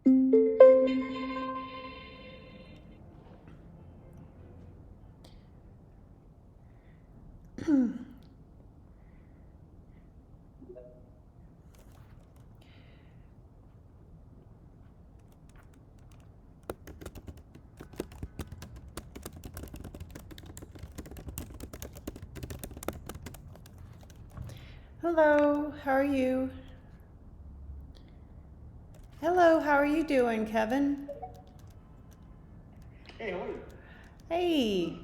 Hello, how are you? Hello, how are you doing, Kevin? Hey, how are you? Hey,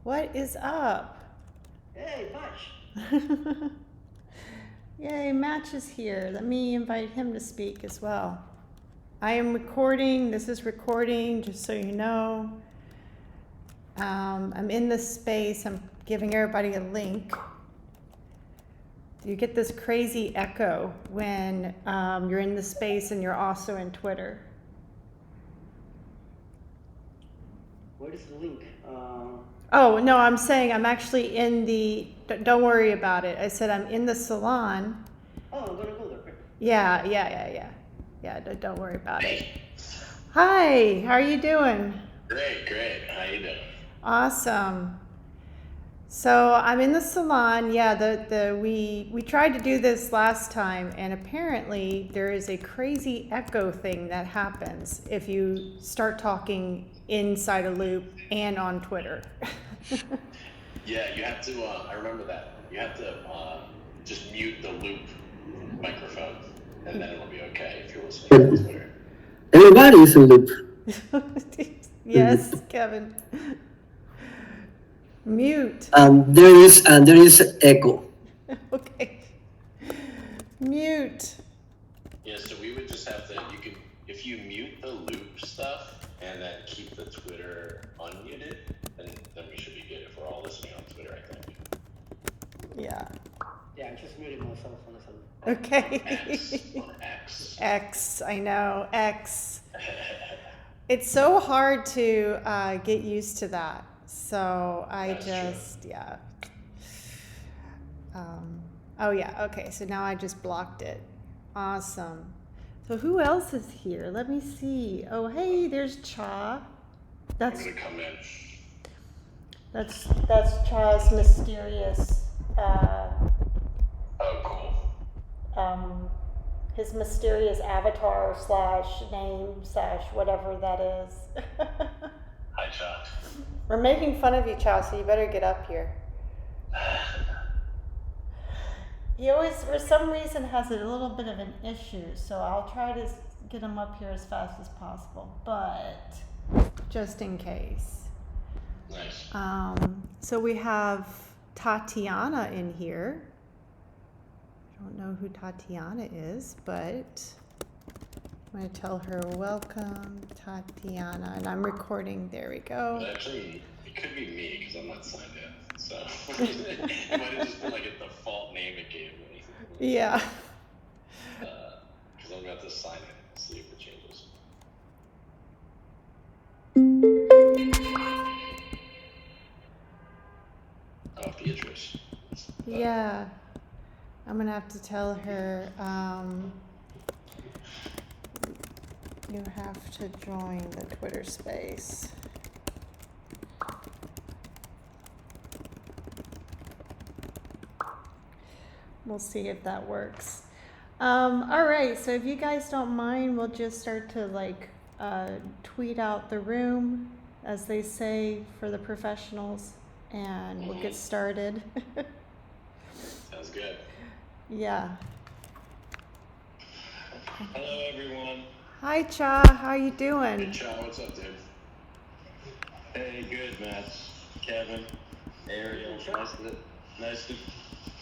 what is up? Hey, Patch. Yay, Match is here. Let me invite him to speak as well. I am recording. This is recording, just so you know. I'm in this space. I'm giving everybody a link. You get this crazy echo when you're in the space and you're also in Twitter. Where is the link? Oh, no, I'm saying I'm actually in the, don't worry about it. I said I'm in the salon. Oh, I'm gonna go there. Yeah, don't worry about it. Hi, how are you doing? Great. How you doing? Awesome. So I'm in the salon. Yeah, we tried to do this last time, and apparently there is a crazy echo thing that happens if you start talking inside a loop and on Twitter. Yeah, you have to. I remember that. You have to just mute the loop microphone, and then it'll be okay if you're listening on Twitter. Everybody is in loop. Yes, Kevin. Mute. There is echo. Okay. Mute. Yeah, so we would just have to. You could, if you mute the loop stuff and then keep the Twitter unmuted, then we should be good if we're all listening on Twitter, I think. Yeah. Yeah, I just muted myself on the phone. Okay. On X. X, I know, X. It's so hard to get used to that. So That's just, yeah. Oh yeah, okay, so now I just blocked it. Awesome. So who else is here? Let me see. Oh, hey, there's Cha. I'm That's gonna come in. that's Cha's mysterious Oh, cool. his mysterious avatar / name / whatever that is. Hi, Chuck. We're making fun of you, Chow, so you better get up here. He always, for some reason, has a little bit of an issue, so I'll try to get him up here as fast as possible, but just in case. Nice. So we have Tatiana in here. I don't know who Tatiana is, but I'm going to tell her, welcome, Tatiana, and I'm recording. There we go. But actually, it could be me because I'm not signed in. So it might have just been like a default name it gave me. Yeah. Because I'm about to sign in and see if it changes. Oh, Beatriz. Yeah. I'm going to have to tell her, you have to join the Twitter space. We'll see if that works. All right, so if you guys don't mind, we'll just start to tweet out the room, as they say for the professionals, and we'll get started. Sounds good. Yeah. Hello, everyone. Hi, Cha. How you doing? Hey, Chow. What's up, dude? Hey, good, Matt. Kevin, Ariel, nice to,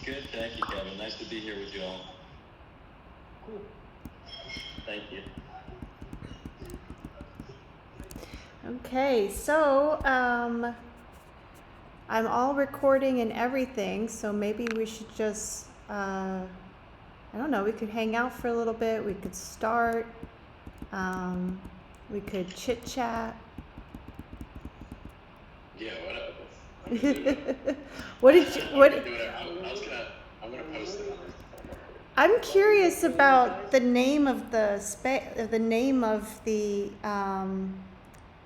good, thank you, Kevin. Nice to be here with you all. Cool. Thank you. Okay, so I'm all recording and everything, so maybe we should just, I don't know, we could hang out for a little bit, we could start, we could chit chat. Yeah, whatever. What did you, what? I'm gonna post it on I'm curious Guys? about the name of the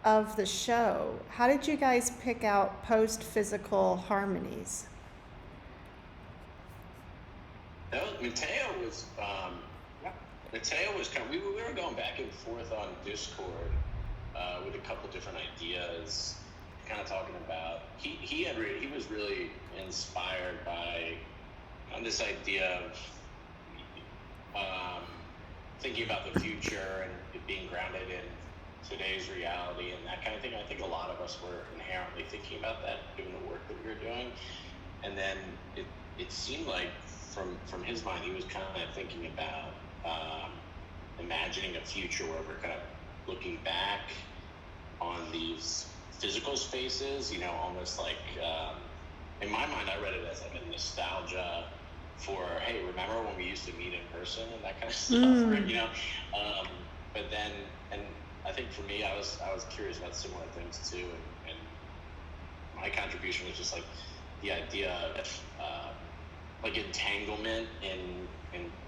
of the show. How did you guys pick out post Physical Harmonies? Mateo was kind of, we were going back and forth on Discord with a couple different ideas, kind of talking about, he was really inspired by this idea of thinking about the future and it being grounded in today's reality and that kind of thing. I think a lot of us were inherently thinking about that given the work that we were doing. And then it seemed like from his mind, he was kind of thinking about imagining a future where we're kind of looking back on these physical spaces, you know, almost like, in my mind, I read it as like a nostalgia for, hey, remember when we used to meet in person and that kind of stuff, right? You know? But then, and I think for me, I was curious about similar things too, and my contribution was just like the idea of like entanglement in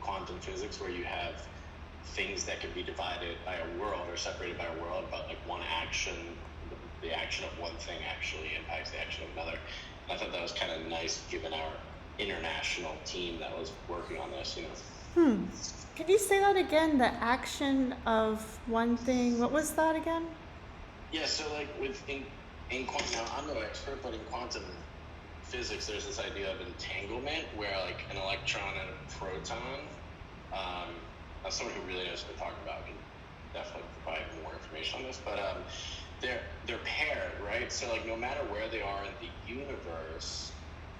quantum physics, where you have things that can be divided by a world or separated by a world, but like one action, the action of one thing actually impacts the action of another. And I thought that was kind of nice given our international team that was working on this, you know. Could you say that again? The action of one thing. What was that again? Yeah, so like in quantum, now I'm no expert, but in quantum physics, there's this idea of entanglement where like an electron and a proton, as someone who really knows what they're talking about, can definitely provide more information on this, but they're paired, right? So like no matter where they are in the universe,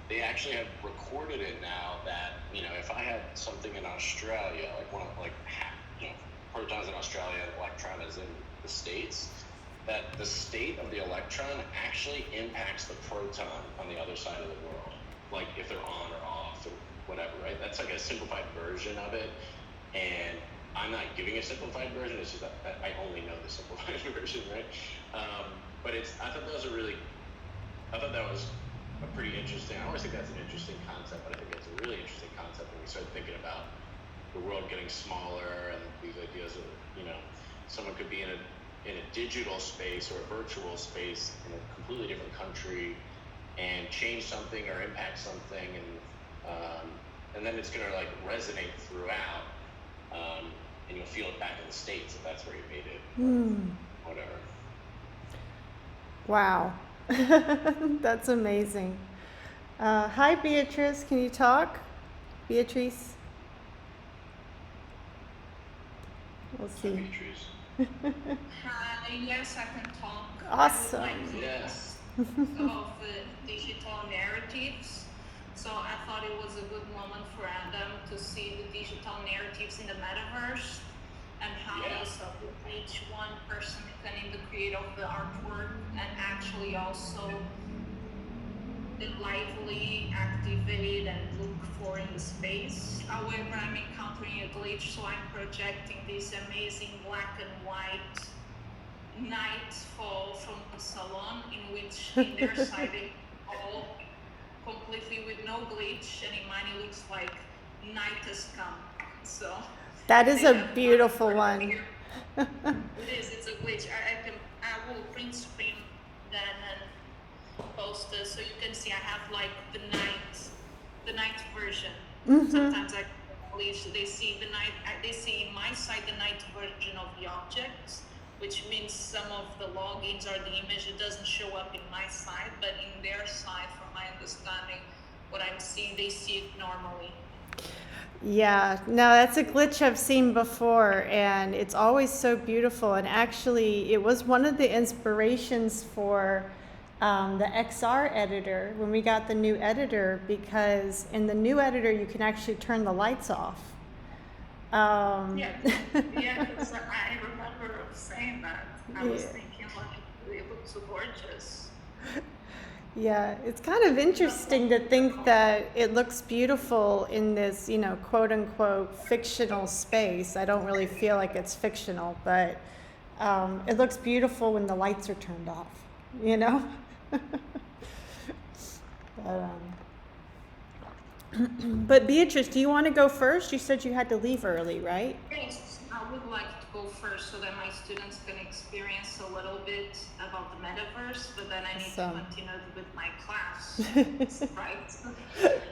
they actually have recorded it now that, you know, if I had something in Australia, like protons in Australia and electron is in the States, that the state of the electron actually impacts the proton on the other side of the world, like if they're on or off or whatever, right? That's like a simplified version of it, and I'm not giving a simplified version, it's just that I only know the simplified version, right? But I thought that was a pretty interesting, I always think that's an interesting concept, but I think it's a really interesting concept when we start thinking about the world getting smaller and these ideas of, you know, someone could be in a digital space or a virtual space in a completely different country and change something or impact something, and then it's going to like resonate throughout, and you'll feel it back in the States if that's where you made it, whatever. Wow. That's amazing. Hi, Beatriz. Can you talk? Beatriz? We'll see. Beatriz. Hi, yes, I can talk. Awesome. I would like to Yes. of digital narratives. So I thought it was a good moment for Adam to see the digital narratives in the metaverse and how each one person can integrate of the artwork and actually also lively activate and look for in the space. However, I'm encountering a glitch, so I'm projecting this amazing black and white night fall from the salon, in which in their side they all completely with no glitch, and in mine it looks like night has come. So That is a beautiful one. It is, it's a glitch. I will print screen that and post it so you can see I have like the night version. Sometimes I glitch, they see in my side the night version of the objects, which means some of the logins or the image, it doesn't show up in my side, but in their side, from my understanding, what I'm seeing, they see it normally. Yeah, no, that's a glitch I've seen before, and it's always so beautiful. And actually, it was one of the inspirations for the XR editor when we got the new editor, because in the new editor, you can actually turn the lights off. Because I remember saying that. I was thinking, like, it looks so gorgeous. Yeah, it's kind of interesting to think that it looks beautiful in this, you know, quote unquote fictional space. I don't really feel like it's fictional, but it looks beautiful when the lights are turned off, you know? But, But Beatrice, do you want to go first? You said you had to leave early, right? Yes, I would like to go first so that my students can experience a little bit about the metaverse, but then I need to Awesome. continue with my class, right?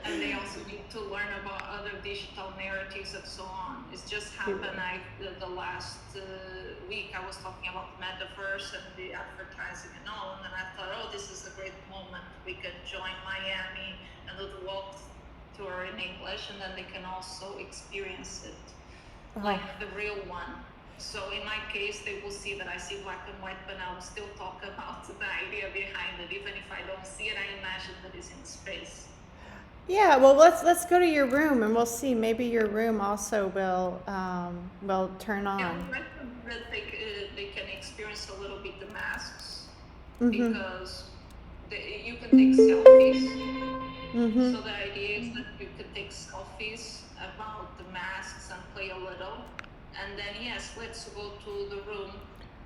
And they also need to learn about other digital narratives and so on. It's just happened, the last week I was talking about the metaverse and the advertising and all, and I thought, oh, this is a great moment. We can join Miami and do the walk tour in English, and then they can also experience it like the real one. So in my case, they will see that I see black and white, but I will still talk about the idea behind it. Even if I don't see it, I imagine that it's in space. Yeah, well, let's go to your room and we'll see. Maybe your room also will turn Yeah, on. I think that they can experience a little bit the masks Mm-hmm. because you can take selfies. Mm-hmm. So the idea is that you could take selfies about the masks and play a little, and then yes, let's go to the room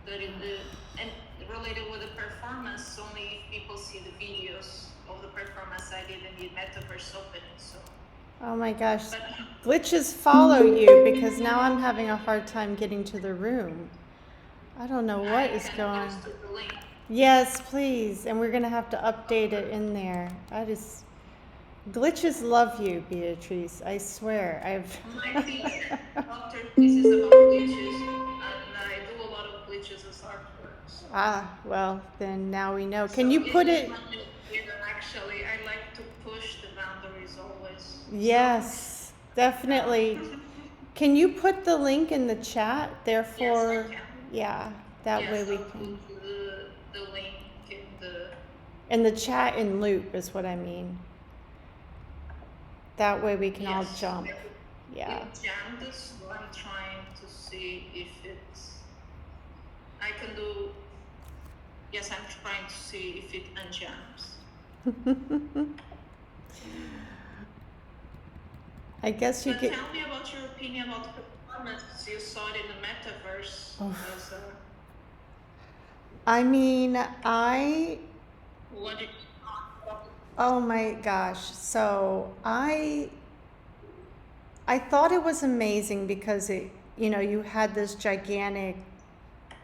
that and related with the performance. Only if people see the videos of the performance I did in the metaverse opening. So. Oh my gosh, But, glitches follow you because now I'm having a hard time getting to the room. I don't know what is going. post the link. Yes, please, and we're gonna have to update it in there. Glitches love you, Beatrice. I swear. My teacher, Dr. This is about glitches, and I do a lot of glitches as artworks. Well, then now we know. Can So you put it? Actually, I like to push the boundaries always. Yes, definitely. Can you put the link in the chat? Therefore, Yes, I can. yeah, that way we I'll can. put the link In the chat in Loop is what I mean. That way we can all Yes. jump. Yeah. It jammed, so I'm trying to see if it's. I can do. Yes, I'm trying to see if it unjams. I guess you But get. tell me about your opinion about the performance. You saw it in the metaverse. As I mean, what did you thought about it? oh my gosh. So I thought it was amazing because you had this gigantic,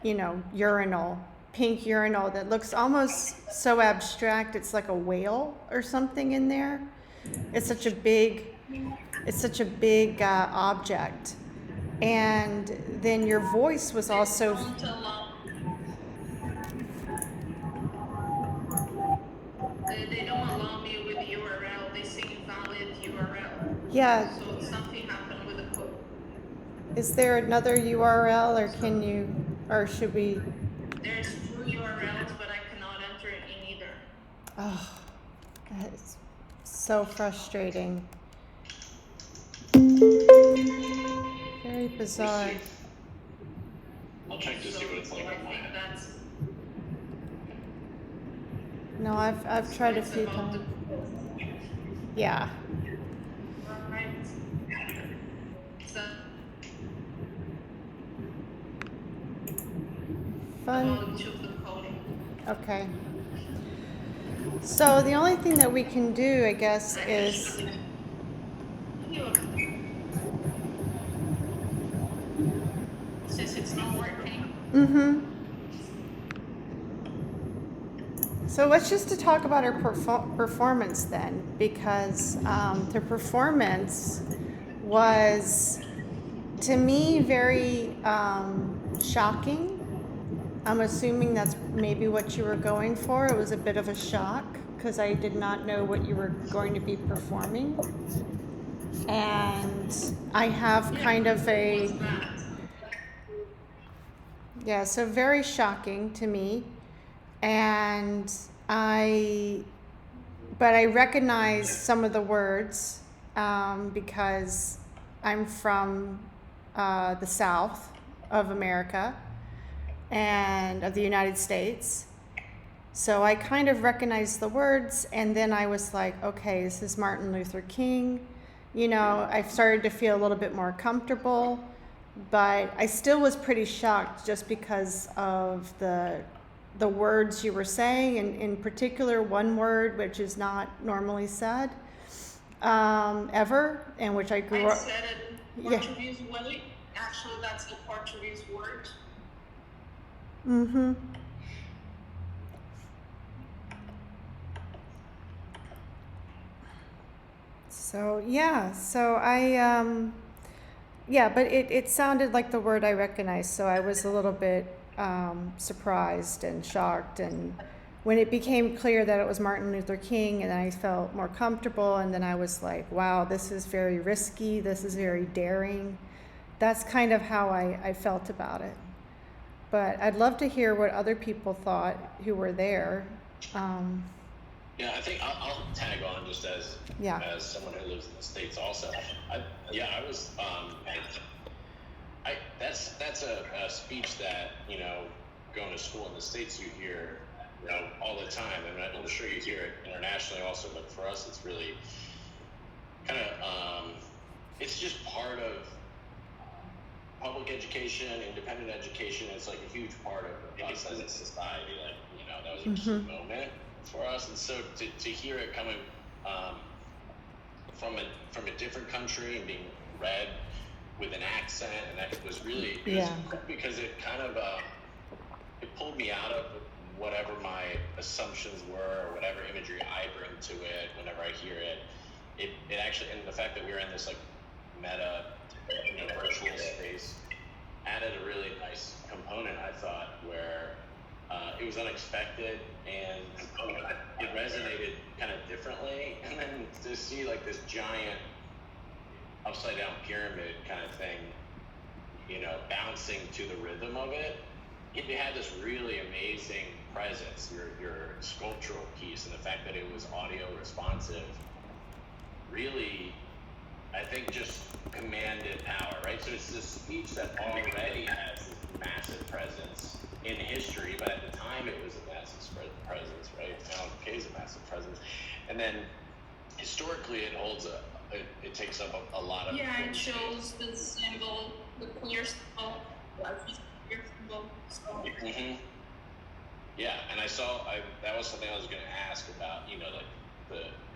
urinal, pink urinal that looks almost so abstract. It's like a whale or something in there. It's such a big object. And then your voice was also, Don't allow. They don't allow me with the URL. They say invalid URL. yeah. So something happened with the code. Is there another URL or should we? There's 2 URLs, but I cannot enter in either. Oh, that's so frustrating. Very bizarre. I'll check to see what it's like I on my think end. that's No, I've tried a it's few about times. Yeah. right. So Fun. about each of the coding. Okay. So the only thing that we can do, I guess, is Since it's not working. So let's just to talk about our performance then, because the performance was, to me, very shocking. I'm assuming that's maybe what you were going for. It was a bit of a shock because I did not know what you were going to be performing. And I have kind of a, yeah, so very shocking to me. And but I recognize some of the words because I'm from the South of America and of the United States. So I kind of recognized the words, and then I was like, okay, this is Martin Luther King. I started to feel a little bit more comfortable, but I still was pretty shocked just because of the words you were saying, and in particular one word which is not normally said. ever, in which I grew I up. said it Yeah. Portuguese way. Actually, that's a Portuguese word. Mm-hmm. So yeah, yeah, but it sounded like the word I recognized, so I was a little bit surprised and shocked. And when it became clear that it was Martin Luther King, and I felt more comfortable, and then I was like, wow, this is very risky, this is very daring. That's kind of how I felt about it. But I'd love to hear what other people thought who were there. Yeah, I think I'll tag on just as Yeah. as someone who lives in the States also. I was that's a speech that, you know, going to school in the States you hear, you know, all the time, and I'm sure you hear it internationally also, but for us it's really kind of it's just part of public education, independent education. It's like a huge part of us as a society. Like, you know, that was a key moment for us, and so to hear it coming from a different country and being read with an accent, and that was really cool because it kind of it pulled me out of whatever my assumptions were or whatever imagery I bring to it whenever I hear it. It actually, and the fact that we were in this like meta, you know, virtual space added a really nice component, I thought, where it was unexpected and it resonated kind of differently. And then to see like this giant upside down pyramid kind of thing, you know, bouncing to the rhythm of it, it had this really amazing presence. Your sculptural piece and the fact that it was audio responsive really, I think, just commanded power, right? So it's this speech that already has this massive presence in history, but at the time it was a massive presence, right? Now it is a massive presence. And then historically it holds it takes up a lot of it shows the symbol, the clear symbol, clear symbol. So. Yeah, and that was something I was going to ask about, you know, like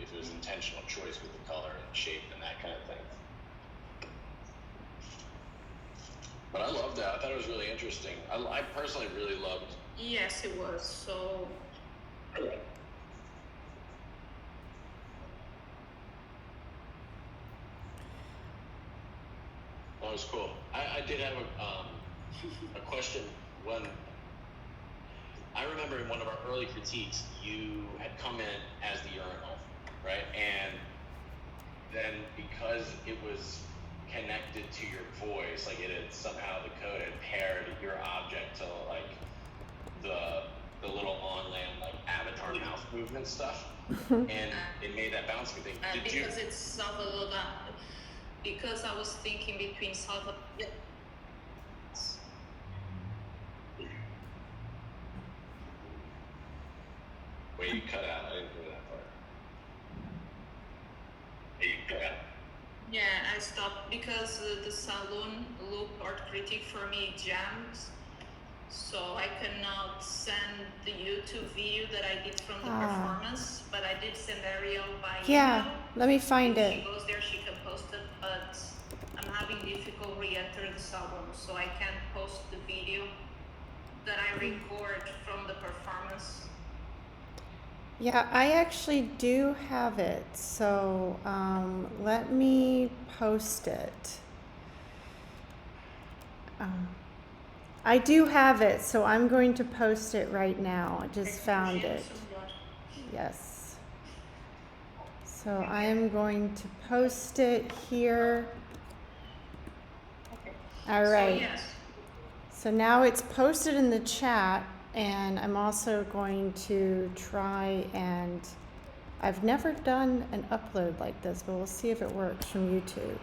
if it was intentional choice with the color and shape and that kind of thing. But I loved that. I thought it was really interesting. I personally really loved. Yes, it was. So. That was cool. I did have a question. When I remember in one of our early critiques, you had come in as the urinal, right? And then because it was connected to your voice, like it had somehow the code had paired your object to like the little on land like avatar mouth movement stuff, and it made that bouncing thing. Because it's Salvador, because I was thinking between Salvador. Wait, you cut out. I didn't hear that part. Hey, you cut out. Yeah, I stopped because the Salon Loop Art Critique for me jammed, so I cannot send the YouTube video that I did from the performance, but I did send Ariel by email. Let me find if it. She goes there, she can post it, but I'm having difficulty re-entering the Salon, so I can't post the video that I record from the performance. Yeah, I actually do have it, so let me post it. I do have it, so I'm going to post it right now. I just found it. Yes. So I am going to post it here. All right. So, yes. So now it's posted in the chat, and I'm also going to try and, I've never done an upload like this, but we'll see if it works from YouTube.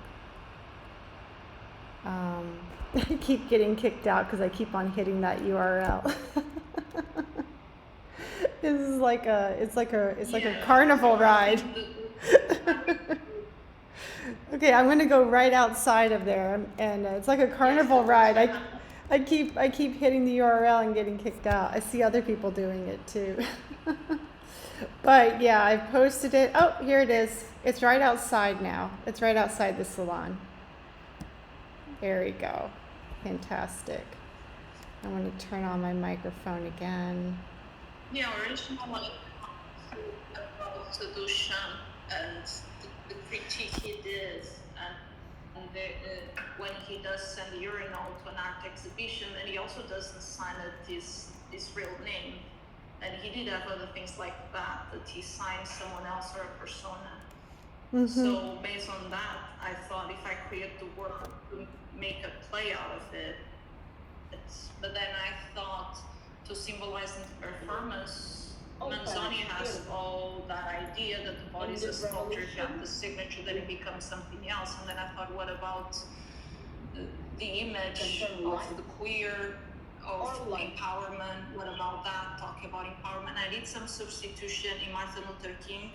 I keep getting kicked out because I keep on hitting that URL. This is like it's like a carnival ride. Okay, I'm gonna go right outside of there, and it's like a carnival ride. I keep hitting the URL and getting kicked out. I see other people doing it too. But yeah, I posted it. Oh, here it is. It's right outside now. It's right outside the salon. There we go. Fantastic. I want to turn on my microphone again. Yeah, originally about solution and the critique he did, and when he does send the urinal to an art exhibition, and he also doesn't sign it his real name, and he did have other things like that he signed someone else or a persona. Mm-hmm. So based on that, I thought if I create the work to make a play out of it, but then I thought to symbolize the performance, Manzoni has all that idea that the body is a sculpture, you have the signature, then it becomes something else. And then I thought, what about the image of the queer, of empowerment? What about that? Talking about empowerment. I did some substitution in Martin Luther King.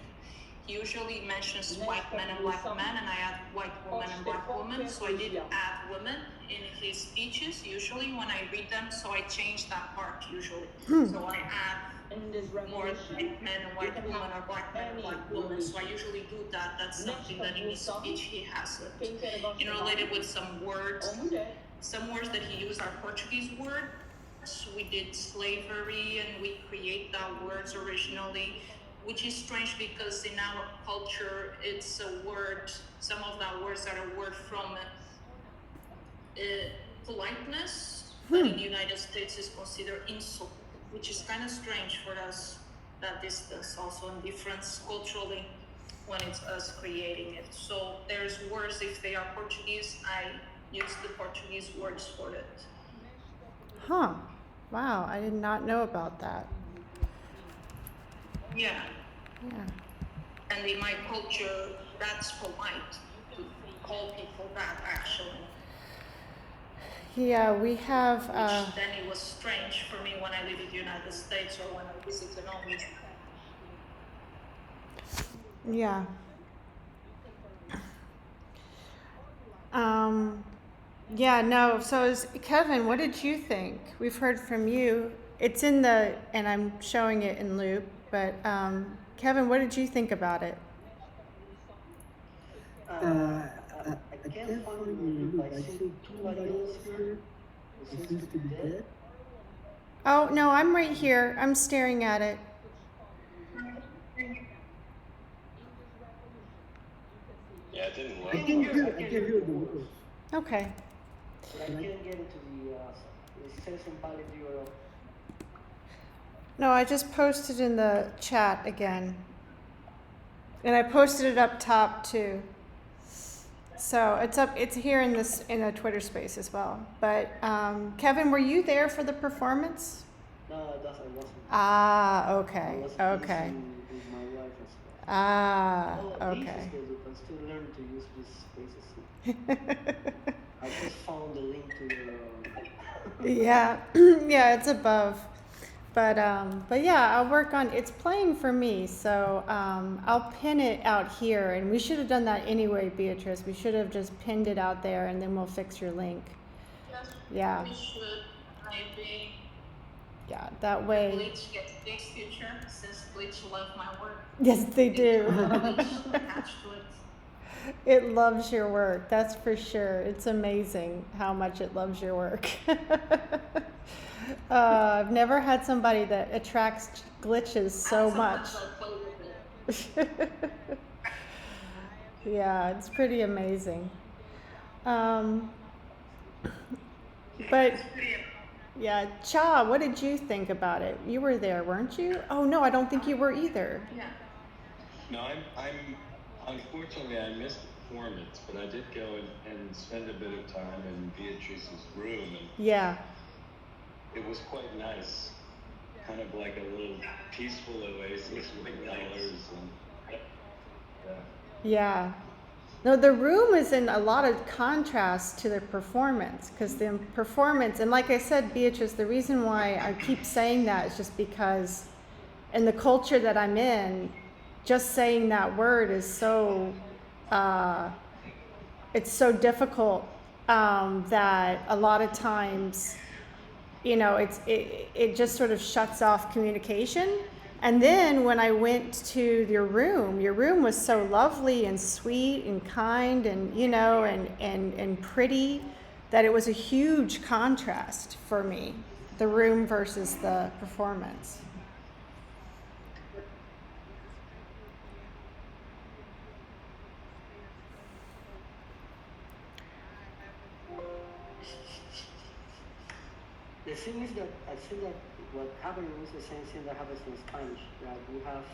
He usually mentions white men and black men, and I add white woman and black woman. So I did add women in his speeches, usually when I read them. So I changed that part usually. So I add more white men and white woman, or black men and black woman. So I usually do that. That's something that in his speech he has it. Related with some words. Some words that he used are Portuguese words. We did slavery, and we create that words originally, which is strange because in our culture, it's a word, some of that words are a word from politeness, but in the United States is considered insult, which is kind of strange for us, that distance also and difference culturally when it's us creating it. So there's words, if they are Portuguese, I use the Portuguese words for it. Huh. Wow, I did not know about that. Yeah. Yeah. And in my culture, that's polite to call people that, actually. Yeah, we have. Which then it was strange for me when I lived in the United States or when I visited home. Yeah. Yeah, no. So, Kevin, what did you think? We've heard from you. It's in the, and I'm showing it in Loop, but Kevin, what did you think about it? I can't find the loop. I see two lines here. It seems to be dead. Oh, no, I'm right here. I'm staring at it. Yeah, it didn't I look. can hear the words. Okay. But I can't get into the sense and valid URL. No, I just posted in the chat again. And I posted it up top too. So it's here in a Twitter space as well. But Kevin, were you there for the performance? No, I wasn't. Ah, okay. I was Okay. with my wife as well. Ah, Oh, these okay. days I'm still learning to use these spaces. I just found the link to your. Yeah. Yeah, it's above. But yeah, I'll work on it's playing for me, so I'll pin it out here, and we should have done that anyway, Beatrice. We should have just pinned it out there, and then we'll fix your link. Yes, Yeah. we should maybe Yeah, that way. Bleach gets big future, since Bleach love my work. Yes, they do. Bleach attached to it. It loves your work, that's for sure. It's amazing how much it loves your work. I've never had somebody that attracts glitches so much. Yeah, it's pretty amazing. But yeah, Cha, what did you think about it? You were there, weren't you? Oh no, I don't think you were either. Yeah. No, I'm unfortunately I missed the performance, but I did go and spend a bit of time in Beatrice's room, and Yeah. it was quite nice. Kind of like a little peaceful oasis with colors and yeah. Yeah. No, the room is in a lot of contrast to the performance, because the performance, and like I said, Beatrice, the reason why I keep saying that is just because in the culture that I'm in, just saying that word is so, it's so difficult that a lot of times, you know, it just sort of shuts off communication. And then when I went to your room was so lovely and sweet and kind and, you know, and pretty that it was a huge contrast for me, the room versus the performance. The thing is that I feel that what happened is the same thing that happens in Spanish. That we have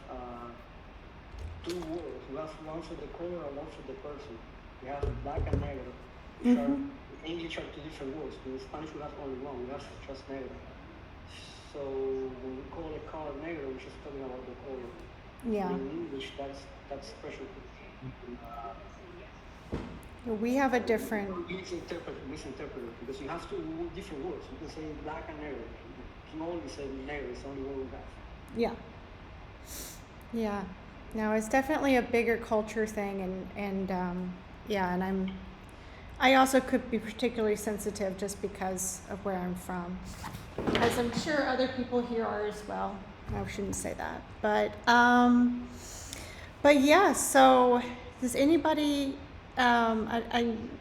two words. We have one for the color and one for the person. We have black and negro. Which are, in English are two different words. In Spanish we have only one. We have just negro. So when we call a color negro, we're just talking about the color. Yeah. In English, that's special. We have a different. Misinterpreted because you have two different words. You can say black and negro. You can only say negro. It's the only word we have. Yeah. Yeah. No, it's definitely a bigger culture thing, and yeah, and I also could be particularly sensitive just because of where I'm from, as I'm sure other people here are as well. I shouldn't say that, but yeah. So does anybody?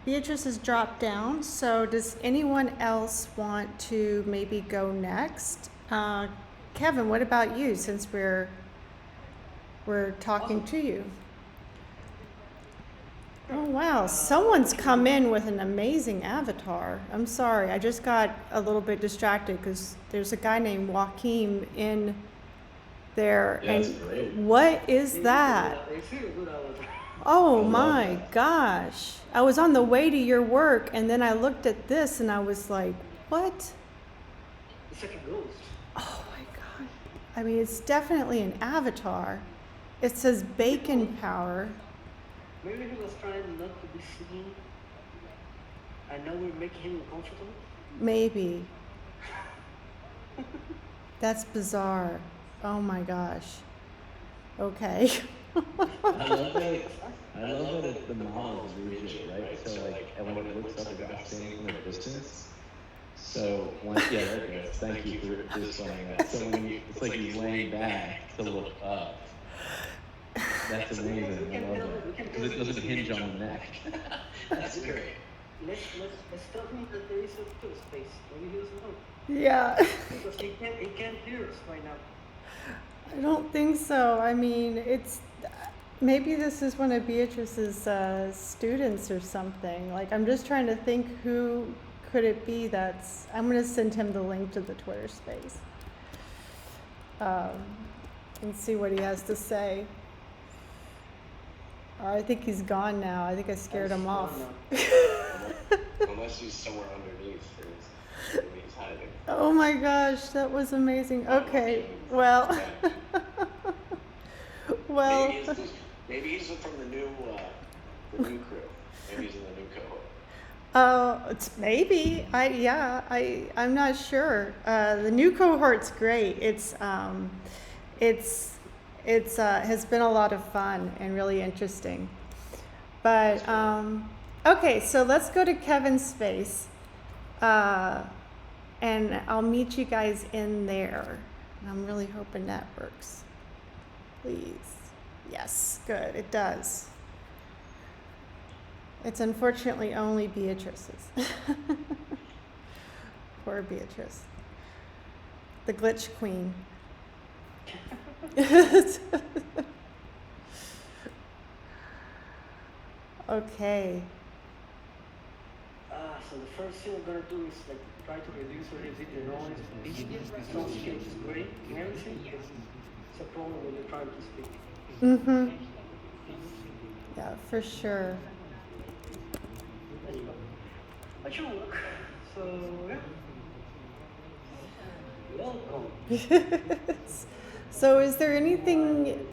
Beatrice has dropped down. So does anyone else want to maybe go next? Kevin, what about you? Since we're talking to you. Oh wow, someone's come in with an amazing avatar. I'm sorry, I just got a little bit distracted because there's a guy named Joaquin in there. Yeah, and that's great. what is that? Oh my gosh. I was on the way to your work and then I looked at this and I was like, what? It's like a ghost. Oh my God. I mean, it's definitely an avatar. It says bacon power. Maybe he was trying not to be seen. I know we're making him uncomfortable. Maybe. That's bizarre. Oh my gosh. Okay. I love that it's the model is rigid, right? So like, and when it looks up, it got standing from a distance. So once, yeah, there it goes. Thank you for displaying that. So when you, it's like he's laying back to look up. That's amazing. I love that because it doesn't hinge on the neck. That's great. Let's tell him that there is a two space. Maybe he doesn't know. Yeah. Because he can't hear us right now. I don't think so. I mean, it's maybe this is one of Beatrice's students or something. Like, I'm just trying to think who could it be. I'm going to send him the link to the Twitter space and see what he has to say. I think he's gone now. I think I scared him off. Unless he's somewhere underneath. Maybe he's hiding. Oh my gosh, that was amazing. Okay, well, well. Maybe he's from the new crew. Maybe he's in the new cohort. It's maybe. I'm not sure. The new cohort's great. It's has been a lot of fun and really interesting. But okay, so let's go to Kevin's space. And I'll meet you guys in there. And I'm really hoping that works. Please. Yes, good, it does. It's unfortunately only Beatrice's. Poor Beatrice. The glitch queen. Okay. So the first thing we're gonna do is like try to reduce a little bit the noise. Soundscape is great and everything, but it's a problem when you're trying to speak. Mm-hmm. Yeah, for sure. That should work. So yeah. Welcome. So is there anything...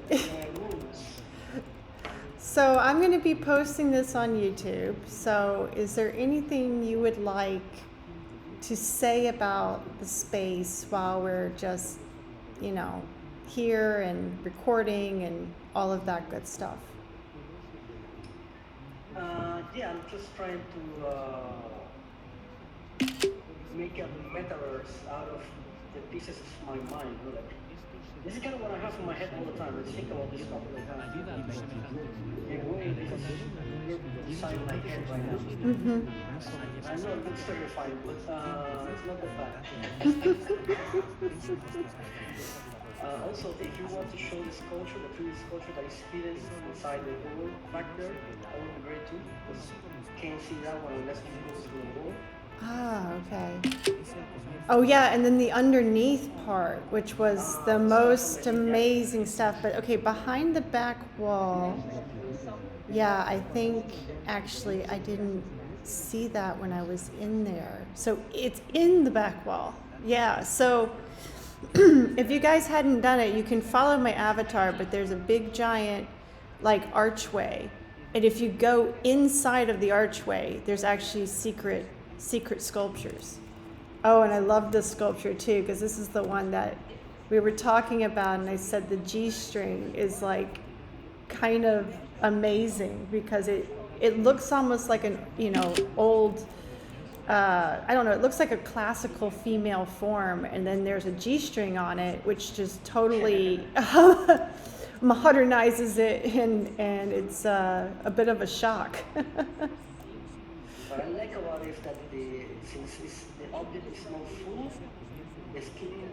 So I'm going to be posting this on YouTube. So is there anything you would like to say about the space while we're just, here and recording and all of that good stuff? Yeah, I'm just trying to make a metaverse out of the pieces of my mind. This is kind of what I have in my head all the time. I think about this stuff all the time. In a way, this is inside my head right now. Mm-hmm. I know it's terrifying, but it's not that bad. Also, if you want to show the sculpture, the 3D sculpture that is hidden inside the wall back there, that would be great too, because you can't see that one unless you go through the wall. Ah, okay. Oh yeah, and then the underneath part, which was the most amazing stuff. But okay, behind the back wall, yeah, I think actually I didn't see that when I was in there. So it's in the back wall. Yeah, so if you guys hadn't done it, you can follow my avatar, but there's a big giant like archway. And if you go inside of the archway, there's actually secret sculptures. Oh, and I love this sculpture too, because this is the one that we were talking about, and I said the G string is like kind of amazing because it looks almost like an old I don't know, it looks like a classical female form, and then there's a G string on it, which just totally modernizes it, and it's a bit of a shock. What I like about it is that since the object is not full, the skin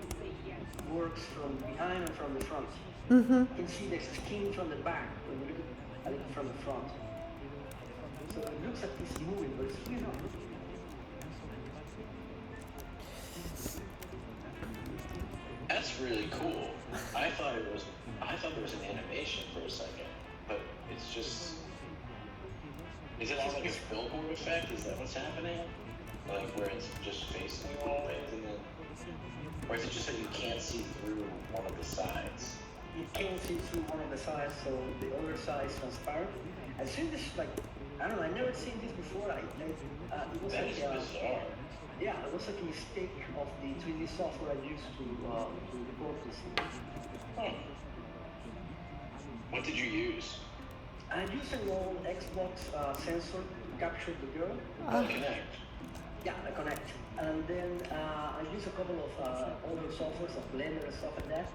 works from behind and from the front. Mm-hmm. You can see the skin from the back when you look at it from the front. So it looks like it's moving, but it's really not. That's really cool. I thought there was an animation for a second, but it's just. Is it all like a billboard effect? Is that what's happening? Like where it's just facing you always, and then, or is it just that you can't see through one of the sides? You can't see through one of the sides, so the other side is transparent. I've seen this I don't know. I've never seen this before. It was That like is bizarre. yeah, it was like a mistake of the 3D software I used to record this. Huh. What did you use? I used an old Xbox sensor to capture the girl. Connect. Yeah, I connect. And then I used a couple of older softwares, like Blender and stuff like that.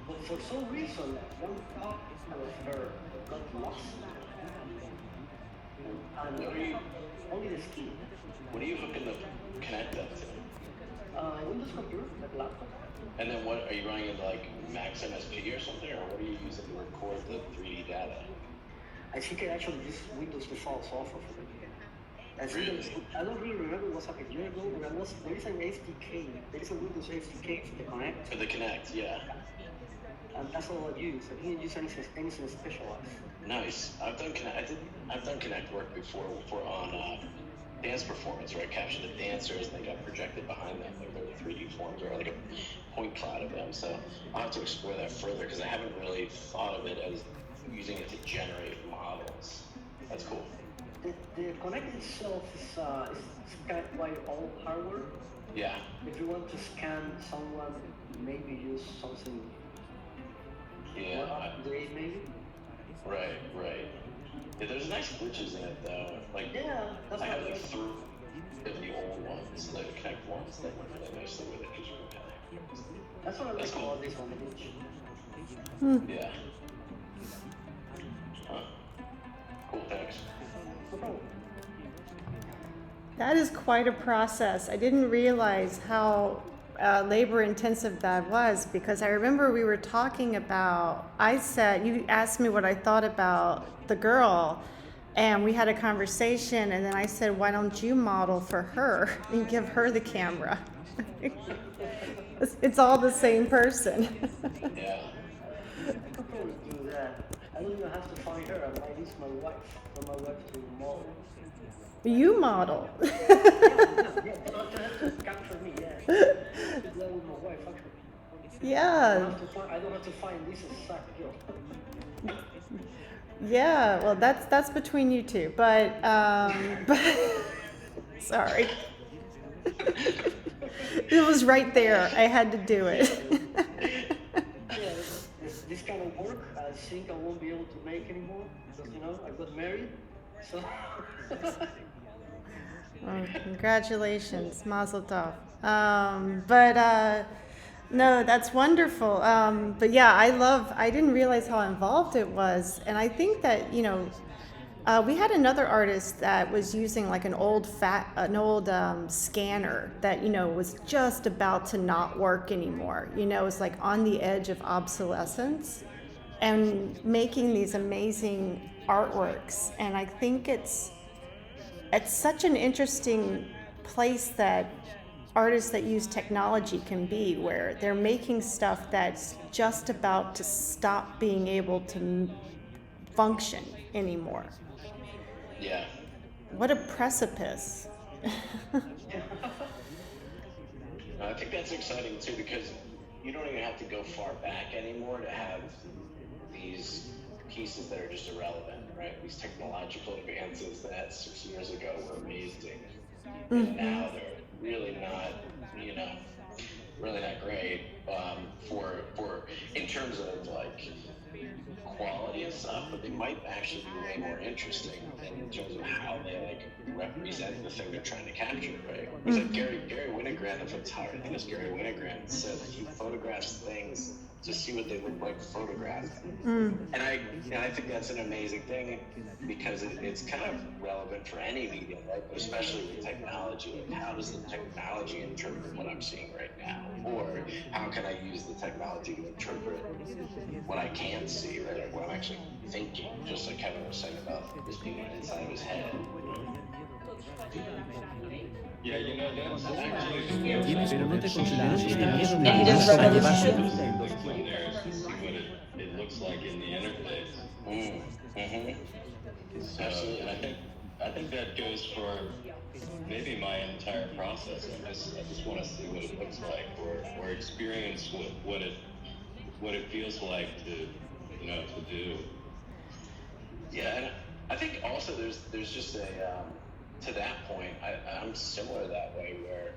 But for some reason, one part of her got lost. And only the skin. What are you hooking the Connect up to? Windows computer, like laptop. And then what are you running into like Max MSP or something, or what are you using to record the 3D data? I think I actually use Windows default software for it. Really? I don't really remember what's like a year ago, but there is an SDK. There is a Windows SDK for the Connect. For the Connect, yeah. And that's all I use. I didn't use anything specialized. Nice. I've done Connect work before on dance performance, where I captured the dancers and they got projected behind them, like there were 3D forms or like a point cloud of them. So I'll have to explore that further because I haven't really thought of it as using it to generate models. That's cool. The Connect itself is kind of quite old hardware. Yeah. If you want to scan someone, maybe use something. Yeah. Update maybe. Right. Yeah, there's nice glitches in it though. Like yeah, that's I have what like 3 of the old ones, the Connect ones that went really nicely with it because you can kind of. That's what I like cool. about this one. Yeah. Huh. Cool, thanks. No problem. That is quite a process. I didn't realize how labor intensive that was, because I remember we were talking about, you asked me what I thought about the girl, and we had a conversation, and then I said, why don't you model for her and give her the camera? It's all the same person. Yeah. I could probably do that. I don't even have to find her. I might use my wife for my wife to model. You model. Yeah, but I have to capture me, yeah. I do that with my wife, actually. Yeah. I don't have to find this exact girl. Yeah, well, that's between you two, but sorry. It was right there. I had to do it. Yeah, this kind of work, I think I won't be able to make anymore because, I got married, so. Oh, congratulations, Mazel Tov. No, that's wonderful. But yeah, I didn't realize how involved it was. And I think that, we had another artist that was using like an old scanner that, was just about to not work anymore. It was like on the edge of obsolescence and making these amazing artworks. And I think it's such an interesting place that artists that use technology can be, where they're making stuff that's just about to stop being able to function anymore. Yeah. What a precipice. I think that's exciting too, because you don't even have to go far back anymore to have these pieces that are just irrelevant, right? These technological advances that 6 years ago were amazing, and now they're really not, really not great for in terms of like quality and stuff, but they might actually be way more interesting in terms of how they like represent the thing they're trying to capture, right? It's like Gary Winogrand, the photographer, I think it's Gary Winogrand, said that he photographs things to see what they look like photographed. And I think that's an amazing thing, because it's kind of relevant for any medium, right? But especially with technology. Like, how does the technology interpret what I'm seeing right now? Or how can I use the technology to interpret what I can't see, right? Like what I'm actually thinking, just like Kevin was saying about this being inside of his head. Yeah, that's actually Pero no te consideras que tienes when una there's para llevar to see what it looks like in the interface. So Absolutely. I think that goes for maybe my entire process. I just want to see what it looks like, or experience what it feels like to do. Yeah, and I think also there's just a to that point, I'm similar that way, where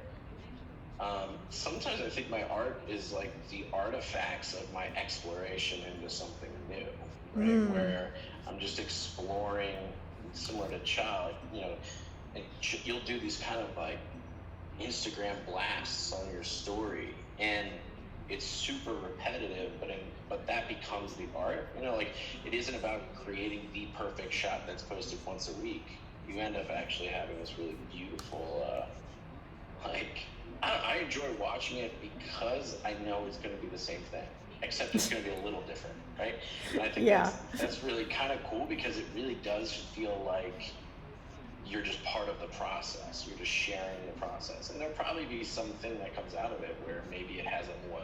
sometimes I think my art is like the artifacts of my exploration into something new, right? Where I'm just exploring, similar to Cha, and you'll do these kind of like Instagram blasts on your story, and it's super repetitive, but that becomes the art. Like, it isn't about creating the perfect shot that's posted once a week. You end up actually having this really beautiful, I enjoy watching it because I know it's going to be the same thing, except it's going to be a little different, right? And I think that's really kind of cool, because it really does feel like you're just part of the process. You're just sharing the process. And there'll probably be something that comes out of it where maybe it has a more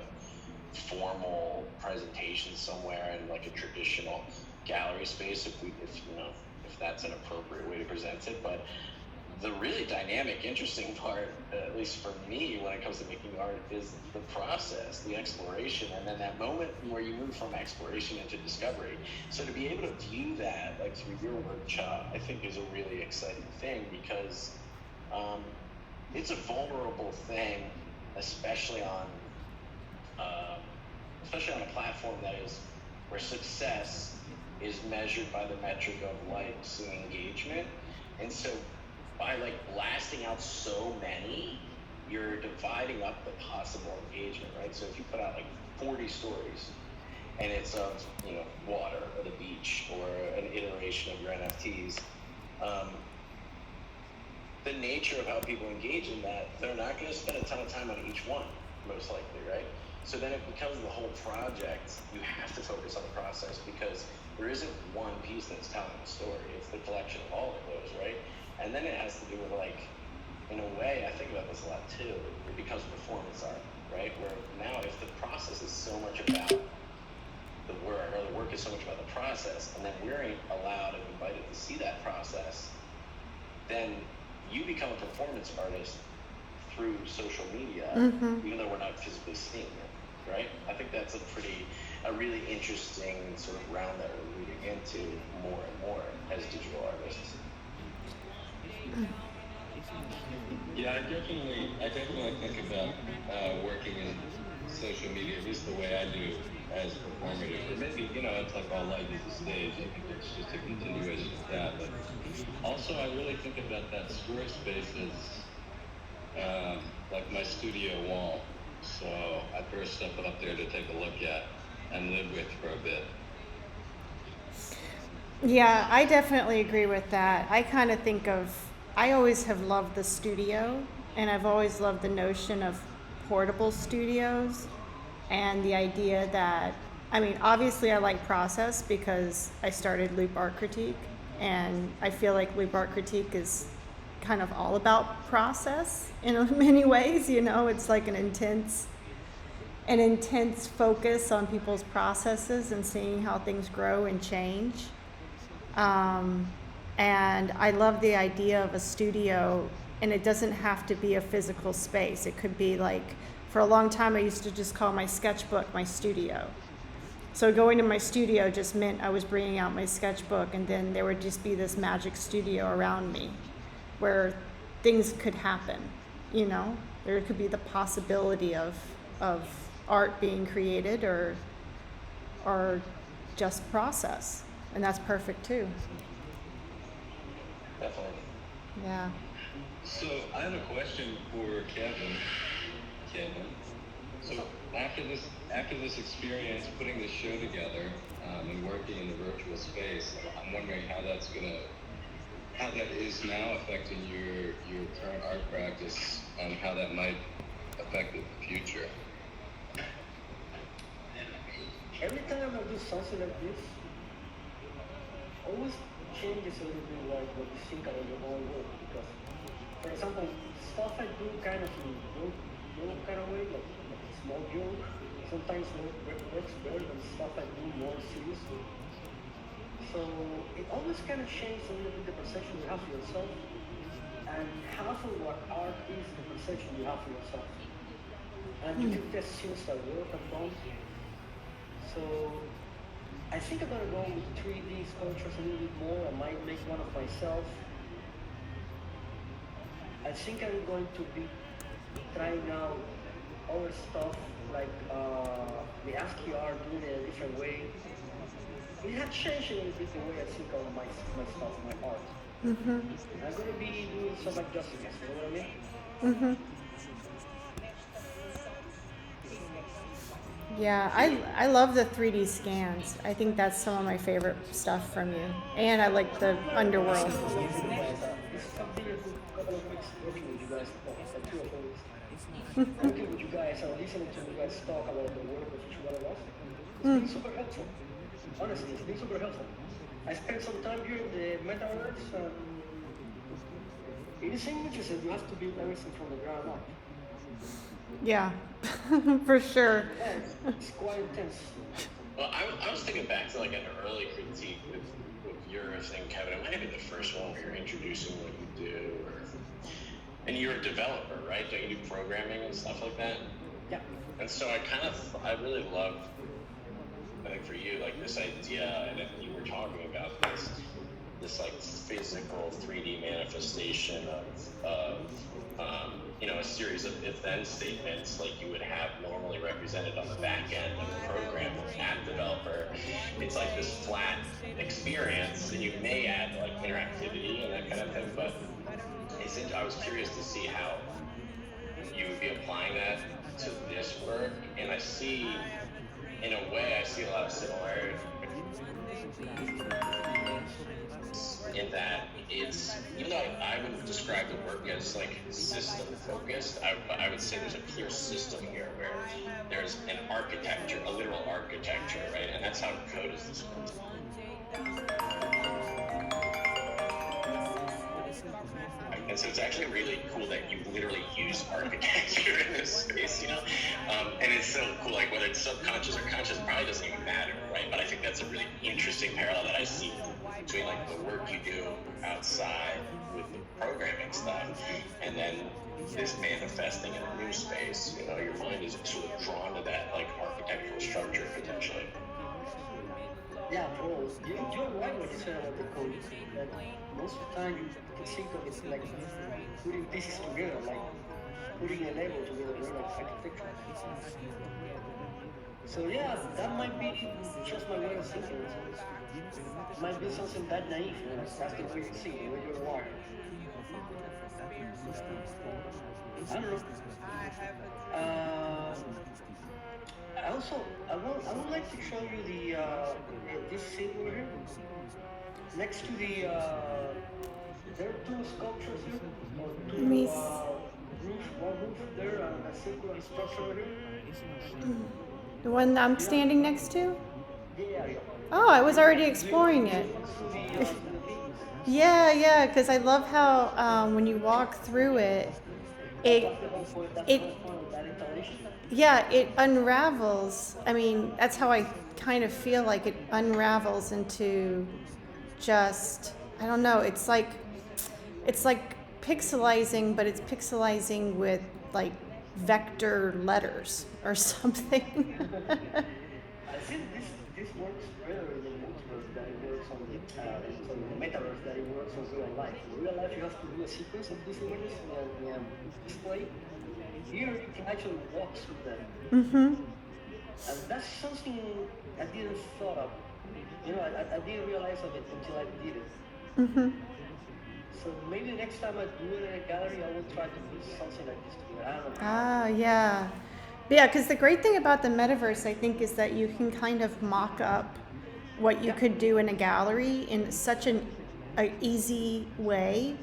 formal presentation somewhere in like a traditional gallery space, if that's an appropriate way to present it. But the really dynamic, interesting part, at least for me, when it comes to making art, is the process, the exploration, and then that moment where you move from exploration into discovery. So to be able to view that, like through your work, Cha, I think is a really exciting thing, because it's a vulnerable thing, especially on a platform that is where success is measured by the metric of likes and engagement. And so by like blasting out so many, you're dividing up the possible engagement, right? So if you put out like 40 stories and it's of, water or the beach or an iteration of your NFTs, the nature of how people engage in that, they're not going to spend a ton of time on each one, most likely, right? So then it becomes the whole project. You have to focus on the process, because there isn't one piece that's telling the story. It's the collection of all of those, right? And then it has to do with, like, in a way, I think about this a lot too, it becomes performance art, right? Where now if the process is so much about the work, or the work is so much about the process, and then we're allowed and invited to see that process, then you become a performance artist through social media, even though we're not physically seeing it, right? I think that's a really interesting sort of realm that we're moving into more and more as digital artists. Yeah, I definitely think about working in social media, at least the way I do, as performative. Or maybe, it's like all life is a stage. I think it's just a continuation of that. But also, I really think about that Squarespace as like my studio wall. So I first stuff it up there to take a look at and live with for a bit. Yeah, I definitely agree with that. I kind of think of, I always have loved the studio, and I've always loved the notion of portable studios and the idea that, I mean, obviously I like process because I started Loop Art Critique, and I feel like Loop Art Critique is kind of all about process in many ways, you know, it's like an intense focus on people's processes and seeing how things grow and change. And I love the idea of a studio, and it doesn't have to be a physical space. It could be like, for a long time, I used to just call my sketchbook my studio. So going to my studio just meant I was bringing out my sketchbook, and then there would just be this magic studio around me where things could happen, you know? There could be the possibility of art being created or just process. And that's perfect too. Definitely. Yeah. So I have a question for Kevin. So after this experience, putting this show together and working in the virtual space, I'm wondering how that is now affecting your current art practice, and how that might affect the future. Every time I do something like this, always changes a little bit like what you think about your own work. Because, for example, stuff I do kind of in joke kind of way, like small joke, sometimes works better than stuff I do more seriously. So it always kind of changes a little bit the perception you have for yourself, and half of what art is the perception you have for yourself. And you can test things that work and don't. So I think I'm gonna go with 3D sculptures a little bit more. I might make one of myself. I think I'm going to be trying out other stuff like the ASCII art, doing it a different way. It had changed a little bit the way I think of my stuff, my art. Mm-hmm. I'm gonna be doing some adjustments, you know what I mean? Mm-hmm. Yeah, I love the 3D scans. I think that's some of my favorite stuff from you. And I like the underworld. This is something I took a couple of weeks working with you guys, like 2 or 4 weeks. Working with you guys and listening to you guys talk about the work of each one of us. It's been super helpful. Honestly, it's been super helpful. I spent some time during the metaverse, and it is interesting. You have to build everything from the ground up. Yeah, for sure. Yeah, it's quite intense. Well, I was thinking back to like an early critique with your thing, Kevin. It might have been the first one where you're introducing what you do, and you're a developer, right? Don't you do programming and stuff like that? Yeah. And so I really loved, I think for you, like this idea, and you were talking about this like physical 3D manifestation of a series of if-then statements like you would have normally represented on the back end of the program with an app developer. It's like this flat experience, and you may add like interactivity and that kind of thing, but I was curious to see how you would be applying that to this work, and I see a lot of similarities in that it's, even though I would describe the work as like system focused, I would say there's a clear system here where there's an architecture, a literal architecture, right? And that's how code is described. And so it's actually really cool that you literally use architecture in this space, and it's so cool, like whether it's subconscious or conscious probably doesn't even matter, right? But I think that's a really interesting parallel that I see between like the work you do outside with the programming stuff and then this manifesting in a new space. Your mind is sort of drawn to that like architectural structure potentially. Yeah, bro, you're right when you say about the code. That most of the time you can think of it like putting pieces together, like putting a label together, like architecture. So yeah, that might be just my way of thinking. It might be something that naive, that's the way you see, the way you're wired. I don't know. I would like to show you this symbol here. Next to there are two sculptures here, or two Let me one roof there, and a circular structure here. The one I'm standing next to? Yeah. Oh, I was already exploring it. Yeah, because I love how when you walk through it, it unravels. I mean, that's how I kind of feel like it unravels into just, I don't know, it's like pixelizing, but it's pixelizing with like vector letters or something. I think this works better in the multiverse than it works on the metaverse, that it works on real life. In real life, you have to do a sequence of these images in a display. Here, you can actually walk through them. Mm-hmm. And that's something I didn't thought of. You know, I didn't realize of it until I did it. Mm-hmm. So maybe next time I do it in a gallery, I will try to do something like this together. I don't know. Ah, yeah. Yeah, because the great thing about the metaverse, I think, is that you can kind of mock up what you could do in a gallery in such a easy way.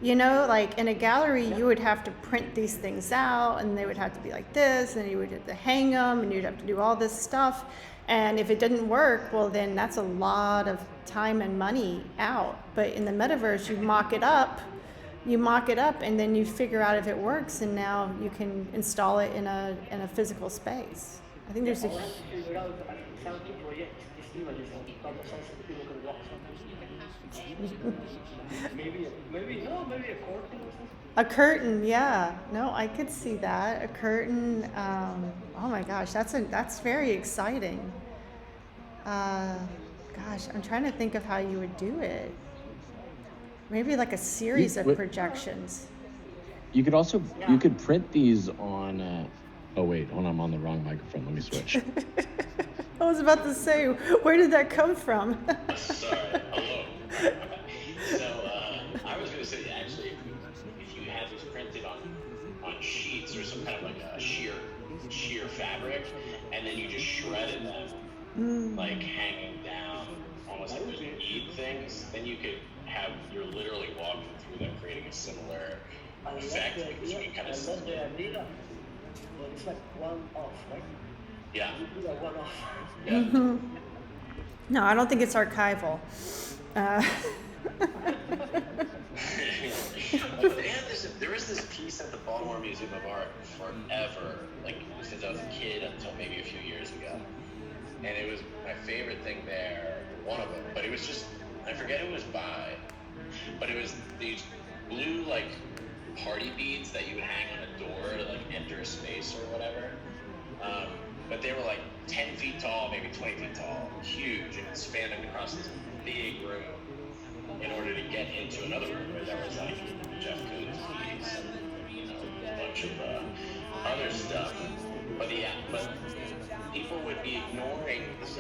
You know, like in a gallery, you would have to print these things out, and they would have to be like this, and you would have to hang them, and you'd have to do all this stuff. And if it didn't work, well, then that's a lot of time and money out. But in the metaverse, you mock it up, and then you figure out if it works, and now you can install it in a physical space. I think there's a maybe a curtain. A curtain, yeah. No, I could see that. A curtain. Oh my gosh, that's very exciting. Gosh, I'm trying to think of how you would do it. Maybe like a series of projections. You could also you could print these on. Oh wait, hold on, I'm on the wrong microphone. Let me switch. I was about to say, where did that come from? Sorry. Hello. So I was going to say, actually, if you had these printed on sheets or some kind of like a sheer fabric, and then you just shredded them, like hanging down, almost like those bead things, then you're literally walking through them, creating a similar effect because you kind of. It's like one off, right? Yeah. You do like one off. Yeah. Mm-hmm. No, I don't think it's archival. There is this piece at the Baltimore Museum of Art forever, like since I was a kid until maybe a few years ago. And it was my favorite thing there, one of them. But it was just, I forget who it was by, but it was these blue like party beads that you would hang on a door to like enter a space or whatever. But they were like 10 feet tall, maybe 20 feet tall, huge, and spanning across this big room in order to get into another room where there was like Jeff Koons piece and a bunch of other stuff. But people would be ignoring these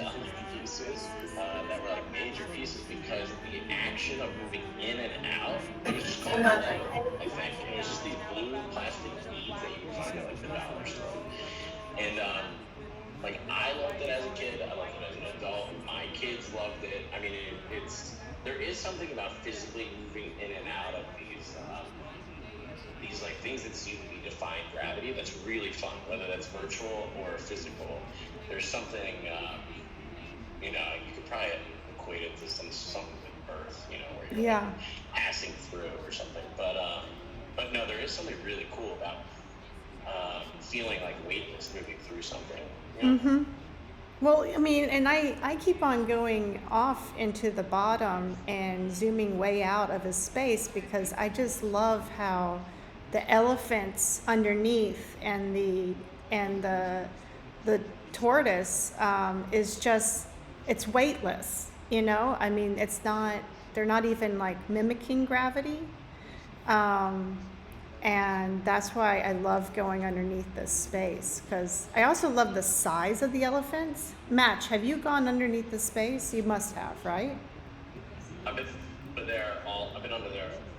pieces that were like major pieces because the action of moving in and out, it was just called I think. It was just these blue plastic beads that you could find at like the dollar store. And like I loved it as a kid, I loved it as an adult. My kids loved it. I mean, there is something about physically moving in and out of these like things that seem to be defying gravity that's really fun, whether that's virtual or physical. There's something, you could probably equate it to something with Earth, where you're like passing through or something. But no, there is something really cool about feeling like weightless moving through something. Mm-hmm. Well, I mean, and I keep on going off into the bottom and zooming way out of a space because I just love how the elephants underneath and the tortoise is just, it's weightless, I mean, they're not even like mimicking gravity. And that's why I love going underneath this space, because I also love the size of the elephants. Match, have you gone underneath the space? You must have, right? I've been under there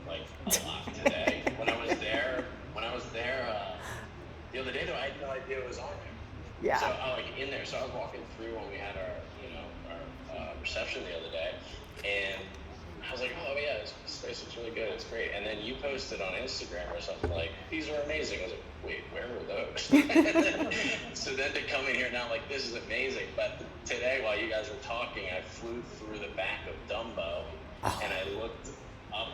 like a lot today. When I was The other day, though, I had no idea it was on there. Yeah. So I like in there. So I was walking through when we had our reception the other day, and I was like, oh yeah, this space looks really good. It's great. And then you posted on Instagram or something like, these are amazing. I was like, wait, where were those? So then to come in here now, like, this is amazing. But today, while you guys were talking, I flew through the back of Dumbo, and I looked up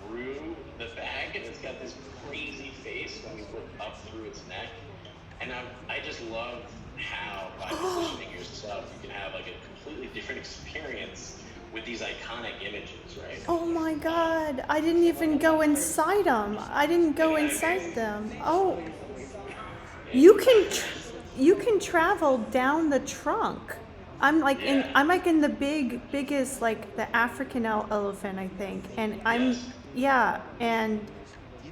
through the back, and it's got this crazy face when you look up through its neck. And I just love how by positioning yourself, you can have like a completely different experience with these iconic images, right? Oh my God, I didn't even go inside them. I didn't go inside them. Oh, you can travel down the trunk. I'm like in the biggest, like the African elephant, I think. And and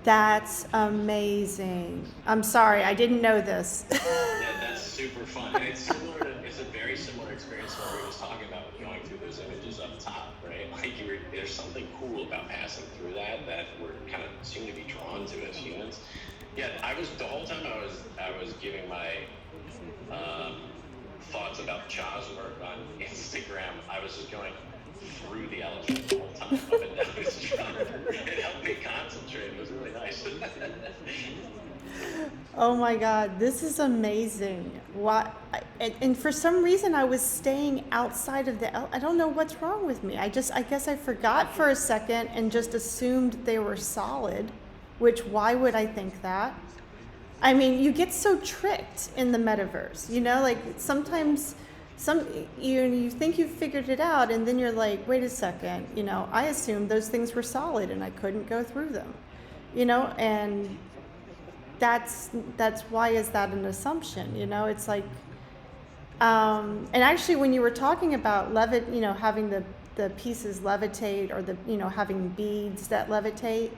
that's amazing. I'm sorry, I didn't know this. Yeah, that's super fun. And it's a very similar experience to what we were just talking about with going through those images up top, right? Like there's something cool about passing through that we're kind of seem to be drawn to as humans. Yeah, the whole time I was giving my thoughts about Cha's work on Instagram, I was just going through the elephant the whole time up and down his trunk. It helped me concentrate. It was really nice. Oh my God, this is amazing. And for some reason I was staying outside of I don't know what's wrong with me. I guess I forgot for a second and just assumed they were solid, which why would I think that? I mean, you get so tricked in the metaverse, like sometimes you think you've figured it out and then you're like, wait a second, I assumed those things were solid and I couldn't go through them, and that's why is that an assumption? It's like, and actually when you were talking about having the pieces levitate or having beads that levitate,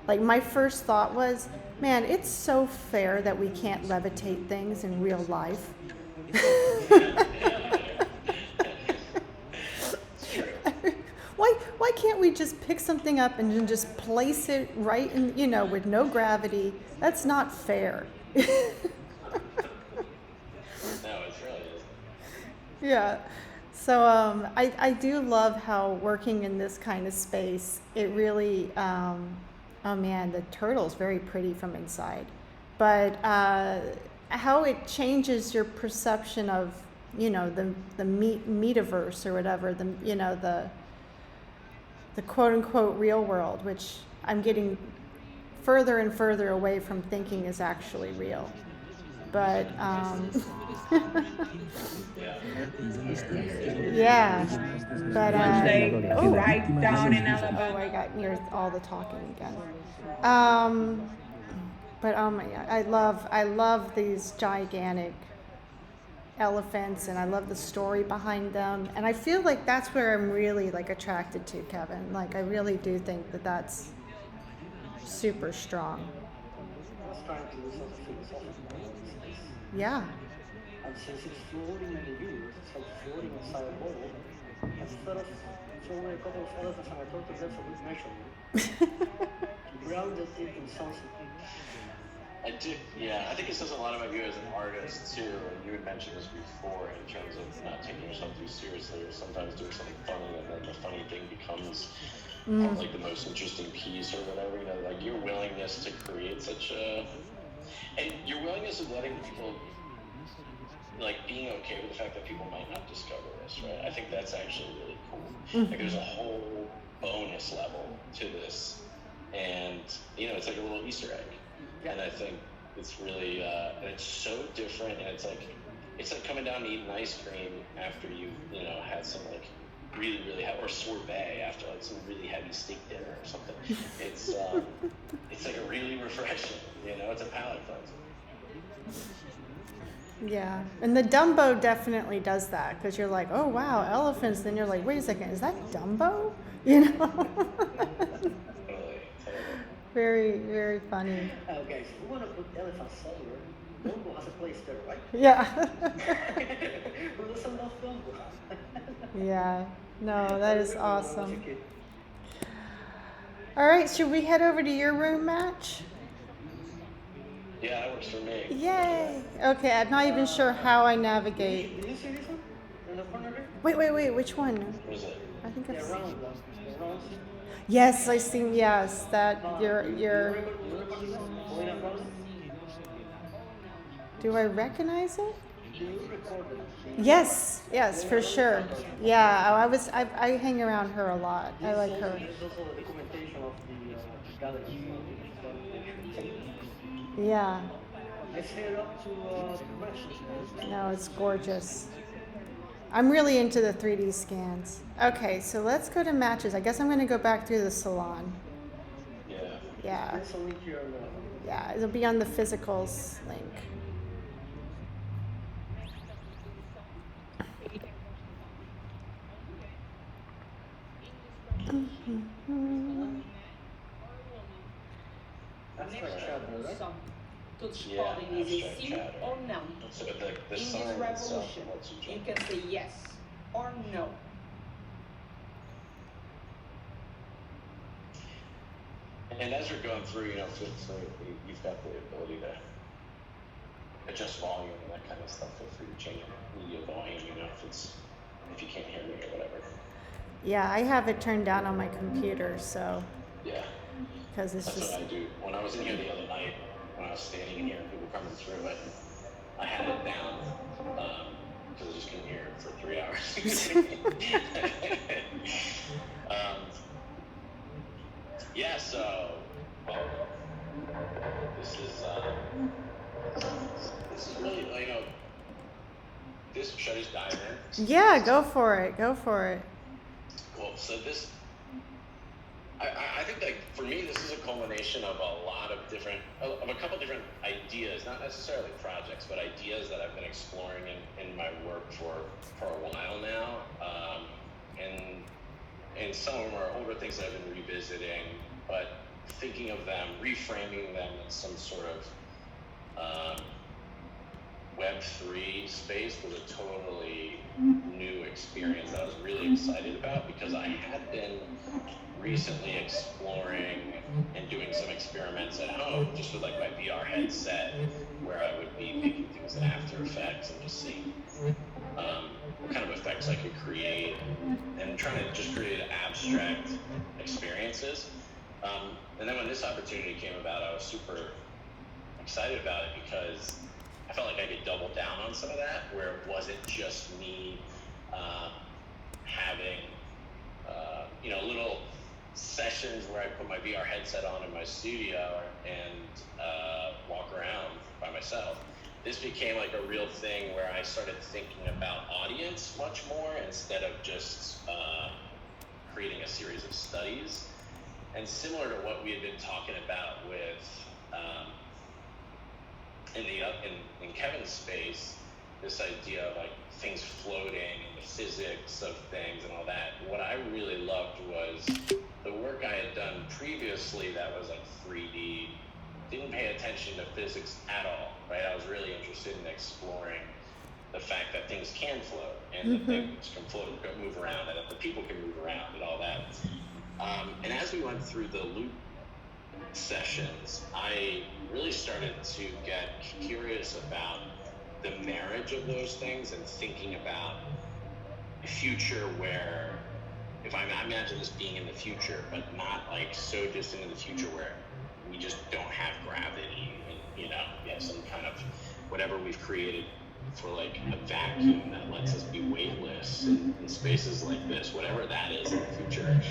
like my first thought was, man, it's so fair that we can't levitate things in real life. Why can't we just pick something up and then just place it right in, with no gravity? That's not fair. No, it really is. Yeah. So I do love how working in this kind of space, it really, oh man, the turtle's very pretty from inside. But how it changes your perception of, the metaverse or whatever, the quote unquote real world, which I'm getting further and further away from thinking is actually real. But yeah, but right down in Alabama. I got near all the talking again. But oh my God, I love these gigantic elephants, and I love the story behind them, and I feel like that's where I'm really like attracted to Kevin. Like I really do think that that's super strong. I was trying to do something philosophical in space. Yeah. And since it's floating in the universe, it's like floating inside a bubble. Instead of throwing a couple of elephants and I thought that's a good measurement. Grounded it in something. I think it says a lot about you as an artist too. And you had mentioned this before in terms of not taking yourself too seriously, or sometimes doing something funny, and then the funny thing becomes like the most interesting piece or whatever. Like your willingness to create and your willingness of letting people, like being okay with the fact that people might not discover this, right? I think that's actually really cool. Like there's a whole bonus level to this, and it's like a little Easter egg. And I think it's really, and it's so different, and it's like coming down to eat an ice cream after you've, had some like really, really heavy, or sorbet after like some really heavy steak dinner or something. It's like a really refreshing, it's a palate cleanser. Yeah, and the Dumbo definitely does that, because you're like, oh wow, elephants, then you're like, wait a second, is that Dumbo? Very, very funny. Okay, so we want to put elephants somewhere. Dumbo has a place there, right? Yeah. Who doesn't love Dumbo? Yeah, no, that is awesome. All right, should we head over to your room, Match? Yeah, that works for me. Yay! Okay, I'm not even sure how I navigate. Did you see this one in the corner here? Wait, which one? What is it? I think The I've round one. The round. Yes, I see, yes, that you're, You remember this one? Going around? do I recognize it? Do you record it? Yes, for sure. Yeah, I hang around her a lot. I like her. This is also a documentation of the gallery. Yeah, Let's head up to questions. no, it's gorgeous. I'm really into the 3D scans. Okay, so let's go to matches. I guess I'm gonna go back through the salon. Yeah. Yeah, There's a link here on the. yeah, it'll be on the physicals link. Abstract shadow, right? Todos Yeah, podem dizer abstract sim shadow. ou não. So the In this sign itself revolution, lets you you jump. can say yes or no. And as you're going through, so you've got the ability to adjust volume and that kind of stuff. Feel free to change media volume, if you can't hear me or whatever. Yeah, I have it turned down on my computer, so, Yeah. because it's That's just, what I do. When I was in here the other night, when I was standing in here and people coming through it, I had it down because I just couldn't hear it for 3 hours. Yeah, so this is really, should I just dive in? yeah, go for it. Well, so this, I think like for me, this is a culmination of a couple different ideas, not necessarily projects, but ideas that I've been exploring in my work for a while now. And some of them are older things that I've been revisiting, but thinking of them, reframing them in some sort of Web3 space was a totally new experience that I was really excited about because I had been recently exploring and doing some experiments at home just with like my VR headset where I would be making things in After Effects and just seeing what kind of effects I could create and trying to just create abstract experiences. And then when this opportunity came about, I was super excited about it because I felt like I could double down on some of that, where it wasn't just me having, little sessions where I put my VR headset on in my studio and walk around by myself. This became like a real thing where I started thinking about audience much more instead of just creating a series of studies. And similar to what we had been talking about with in Kevin's space, this idea of like things floating and the physics of things and all that. What I really loved was the work I had done previously that was like 3D, didn't pay attention to physics at all, right? I was really interested in exploring the fact that things can float and that things can float, move around, and that the people can move around and all that. And as we went through the loop sessions, I really started to get curious about the marriage of those things and thinking about a future where, if I imagine this being in the future, but not like so distant in the future where we just don't have gravity and, we have some kind of whatever we've created for like a vacuum that lets us be weightless in spaces like this, whatever that is in the future.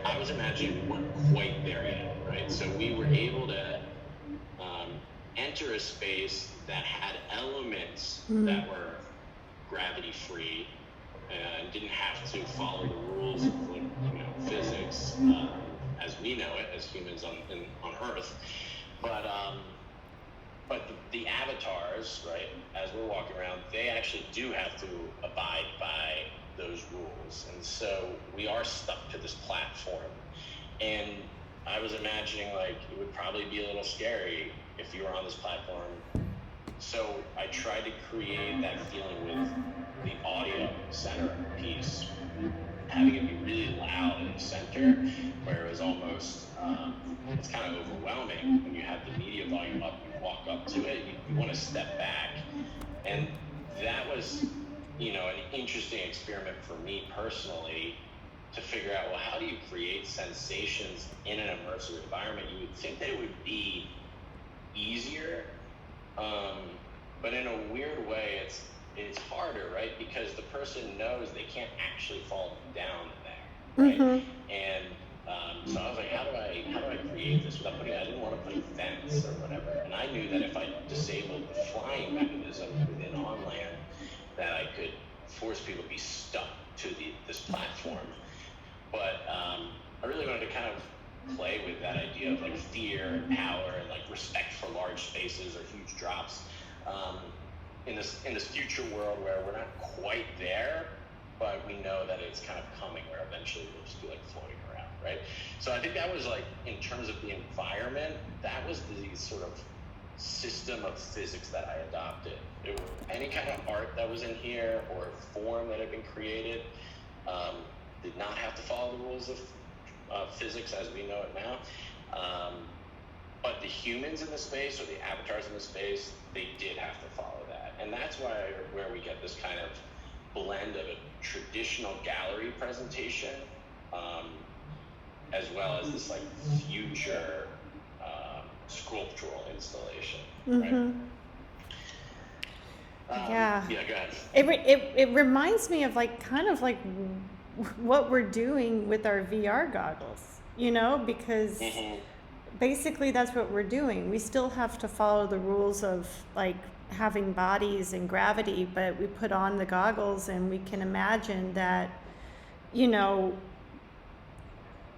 I was imagining we weren't quite there yet, right? So we were able to enter a space that had elements that were gravity free and didn't have to follow the rules of physics as we know it as humans on Earth. But the avatars, right, as we're walking around, they actually do have to abide by those rules. And so we are stuck to this platform. And I was imagining like it would probably be a little scary if you were on this platform. So I tried to create that feeling with the audio center piece having it be really loud in the center, where it was almost, it's kind of overwhelming when you have the media volume up, you walk up to it, you want to step back. And that was, you know, an interesting experiment for me personally to figure out, well, how do you create sensations in an immersive environment? You would think that it would be easier, but in a weird way, it's harder, right? Because the person knows they can't actually fall down there, right? Mm-hmm. And so I was like, how do I create this without I didn't want to put a fence or whatever. And I knew that if I disabled the flying mechanism within on-land, that I could force people to be stuck to this platform. But I really wanted to kind of play with that idea of like fear and power and like respect for large spaces or huge drops in this future world where we're not quite there, but we know that it's kind of coming, where eventually we'll just be like floating around, right? So I think that was like, in terms of the environment, that was the sort of system of physics that I adopted. Any kind of art that was in here or form that had been created did not have to follow the rules of physics as we know it now. But the humans in the space, or the avatars in the space, they did have to follow that. And that's where we get this kind of blend of a traditional gallery presentation, as well as this like future sculptural installation. Mm-hmm. Right? Yeah. Yeah, go ahead. It reminds me of like kind of like what we're doing with our VR goggles, you know, because basically that's what we're doing. We still have to follow the rules of like having bodies and gravity, but we put on the goggles and we can imagine that, you know,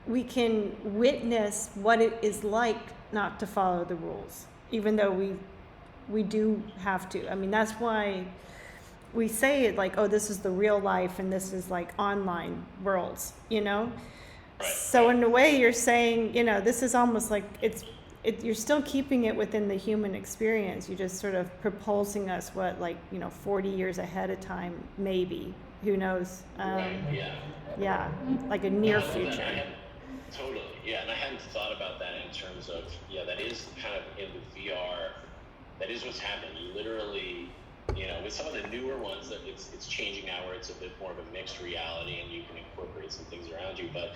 we can witness what it is like not to follow the rules, even though we do have to. I mean, that's why we say it like, oh, this is the real life and this is like online worlds, you know? Right. So in a way you're saying, you know, this is almost like you're still keeping it within the human experience. You're just sort of propulsing us, 40 years ahead of time, maybe. Who knows? Right, yeah. Yeah, like a near No, I love that. future. Totally, yeah, and I hadn't thought about that in terms of, that is kind of in the VR, that is what's happening. You literally, with some of the newer ones, that it's changing now where it's a bit more of a mixed reality and you can incorporate some things around you, but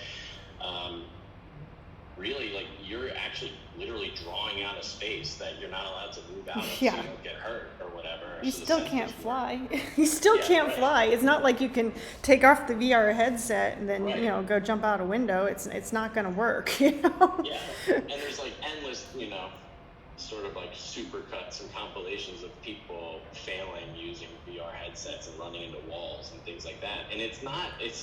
really, like, you're actually literally drawing out a space that you're not allowed to move out of so you don't get hurt or whatever. You So the still sense can't is fly. You still can't right. fly. It's not like you can take off the VR headset and then, Right. go jump out a window. It's not going to work, Yeah, and there's like endless, sort of like supercuts and compilations of people failing using VR headsets and running into walls and things like that. And it's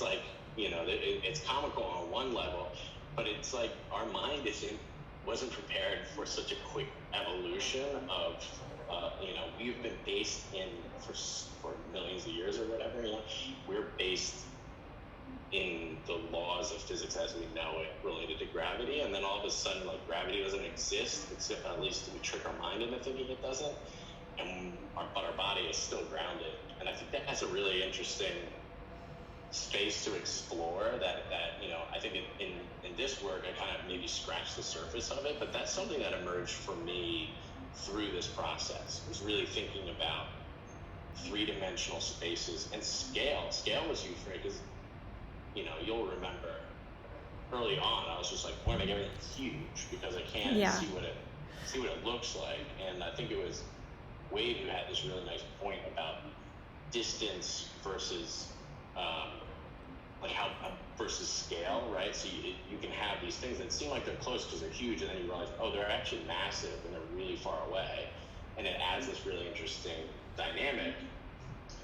like, it's comical on one level, but it's like our mind wasn't prepared for such a quick evolution of, we've been based for millions of years or whatever, we're based in the laws of physics as we know it related to gravity, and then all of a sudden, like, gravity doesn't exist, except at least we trick our mind into thinking it doesn't, but our body is still grounded. And I think that's a really interesting space to explore that I think in this work I kind of maybe scratched the surface of it, but that's something that emerged for me through this process, was really thinking about three-dimensional spaces and scale. Scale was huge for me because you'll remember early on I was just like, why am I getting huge, because I can't see what it looks like. And I think it was Wade who had this really nice point about distance versus versus scale, right? So you can have these things that seem like they're close because they're huge, and then you realize, oh, they're actually massive and they're really far away, and it adds this really interesting dynamic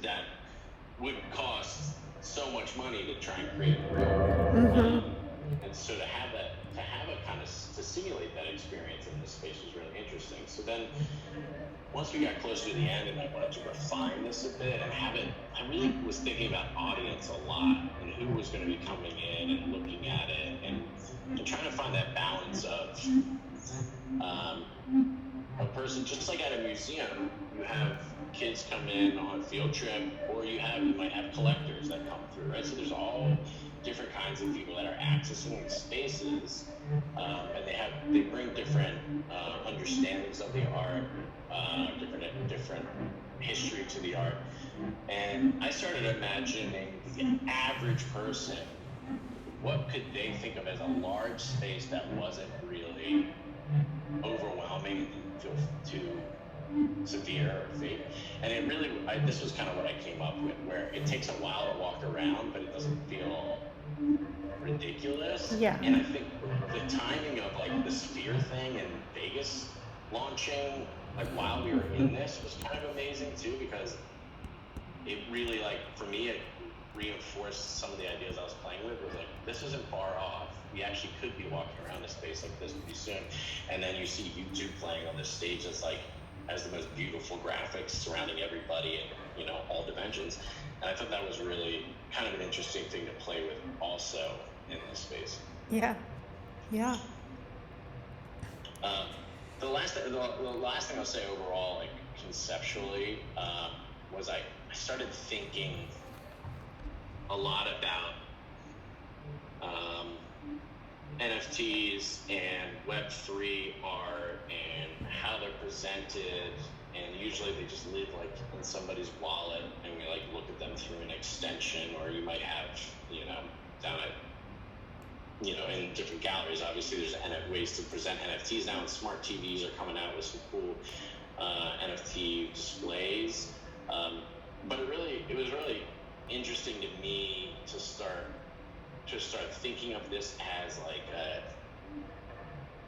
that would cost so much money to try and create a room. And so to have a kind of to simulate that experience in this space was really interesting. So then once we got closer to the end and I wanted to refine this a bit and have it, I really was thinking about audience a lot and who was going to be coming in and looking at it and trying to find that balance of a person, just like at a museum, you have kids come in on a field trip, or you might have collectors that come through, right? So there's all different kinds of people that are accessing these spaces, and they bring different understandings of the art, different history to the art. And I started imagining the average person, what could they think of as a large space that wasn't really overwhelming and feel too severe or fake. And it really, this was kind of what I came up with, where it takes a while to walk around, but it doesn't feel ridiculous. Yeah. And I think the timing of like the Sphere thing and Vegas launching, like while we were in this, was kind of amazing too, because it really, like, for me, it reinforced some of the ideas I was playing with. Was like, this isn't far off. We actually could be walking around a space like this pretty soon. And then you see YouTube playing on this stage that's like, has the most beautiful graphics surrounding everybody and, you know, all dimensions. And I thought that was really kind of an interesting thing to play with also in this space. Yeah. Yeah. The last thing I'll say overall, like conceptually, was I started thinking a lot about NFTs and Web3 art and how they're presented, and usually they just live like in somebody's wallet, and we like look at them through an extension, or you might have, you know, down at, you know, in different galleries. Obviously there's ways to present NFTs now, and smart TVs are coming out with some cool NFT displays. But it was really interesting to me to start thinking of this as like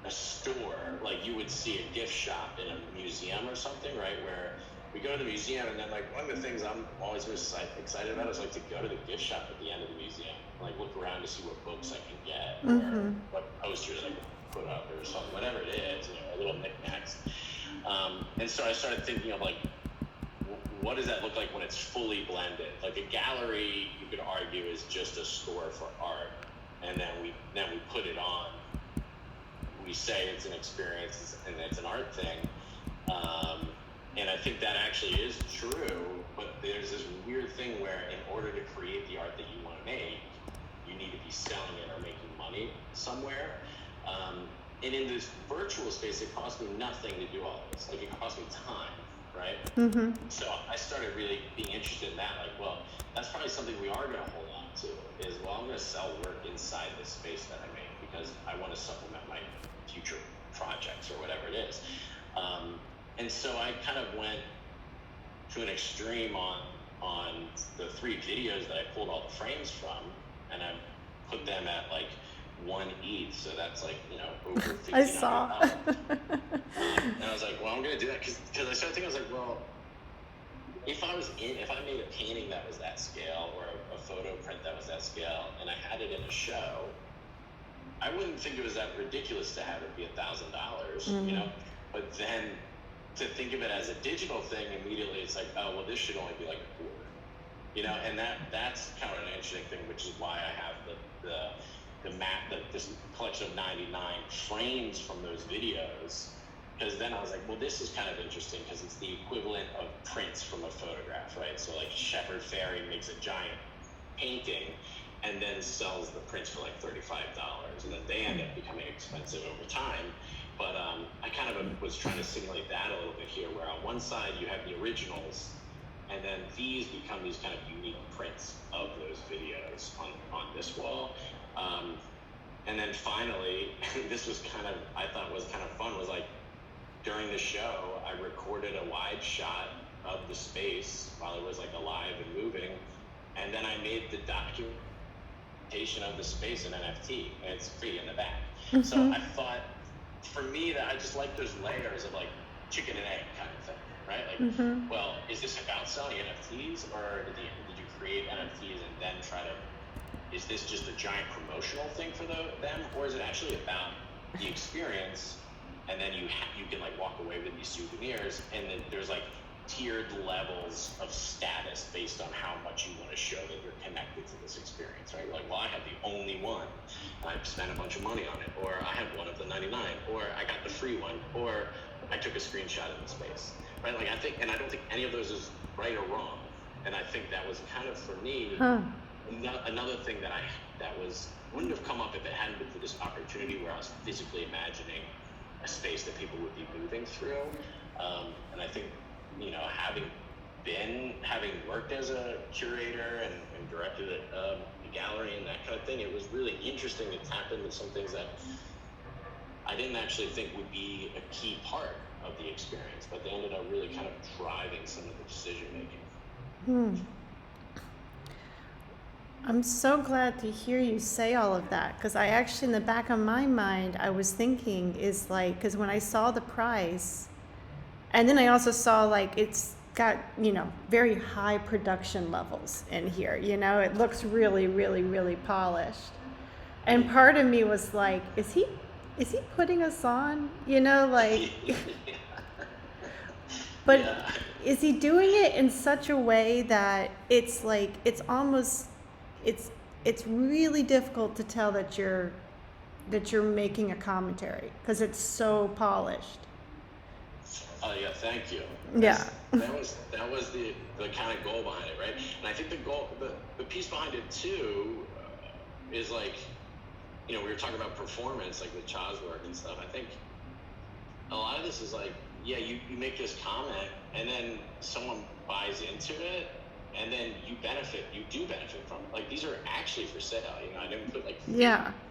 a store, like you would see a gift shop in a museum or something, right? Where we go to the museum, and then like one of the things I'm always most excited about is like to go to the gift shop at the end of the museum, like look around to see what books I can get, or what posters I can put up, or something, whatever it is, you know, little knickknacks. And so I started thinking of like, what does that look like when it's fully blended? Like a gallery, you could argue, is just a store for art, and then we put it on. We say it's an experience and it's an art thing, and I think that actually is true. But there's this weird thing where, in order to create the art that you want to make, you need to be selling it or making money somewhere. And in this virtual space, it costs me nothing to do all this. Like, it costs me time. Right? So I started really being interested in that. Like, well, that's probably something we are going to hold on to, is, well, I'm going to sell work inside this space that I make, because I want to supplement my future projects or whatever it is. And so I kind of went to an extreme on the 3 videos that I pulled all the frames from, and I put them at like 1 ETH, so that's like, you know, over $1,500. I saw. And I was like, well, I'm gonna do that because I started thinking, I was like, well, if I made a painting that was that scale, or a photo print that was that scale, and I had it in a show, I wouldn't think it was that ridiculous to have it be $1,000, you know. But then to think of it as a digital thing, immediately it's like, oh, well, this should only be like a quarter, you know. And that's kind of an interesting thing, which is why I have this collection of 99 frames from those videos, because then I was like, well, this is kind of interesting, because it's the equivalent of prints from a photograph, right? So like Shepard Fairey makes a giant painting and then sells the prints for like $35, and then they end up becoming expensive over time. But I kind of was trying to simulate that a little bit here, where on one side you have the originals, and then these become these kind of unique prints of those videos on this wall. And then finally, this was I thought was kind of fun, was like, during the show, I recorded a wide shot of the space while it was like alive and moving, and then I made the documentation of the space an NFT, and it's free in the back. So I thought, for me, that I just like those layers of like chicken and egg kind of thing, right? Like, well, is this about selling NFTs, or did you create NFTs and then try to, is this just a giant promotional thing for them, or is it actually about the experience, and then you can like walk away with these souvenirs, and then there's like tiered levels of status based on how much you want to show that you're connected to this experience, right? Like, well, I have the only one, I spent a bunch of money on it, or I have one of the 99, or I got the free one, or I took a screenshot of the space, right? Like, I don't think any of those is right or wrong, and I think that was kind of, for me, another thing that wouldn't have come up if it hadn't been for this opportunity where I was physically imagining a space that people would be moving through. And I think, having worked as a curator and directed a gallery and that kind of thing, it was really interesting to tap into some things that I didn't actually think would be a key part of the experience, but they ended up really kind of driving some of the decision making. I'm so glad to hear you say all of that, because I actually, in the back of my mind, I was thinking is like, because when I saw the price, and then I also saw like it's got, very high production levels in here, it looks really, really, really polished. And part of me was like, is he putting us on, but Yeah. is he doing it in such a way that it's like, it's almost, it's really difficult to tell that you're making a commentary because it's so polished. Oh yeah, thank you. Yeah. That was the kind of goal behind it, right? And I think the piece behind it too is like, we were talking about performance, like with Cha's work and stuff. I think a lot of this is like, yeah, you make this comment and then someone buys into it and then you do benefit from it. Like these are actually for sale, I didn't put like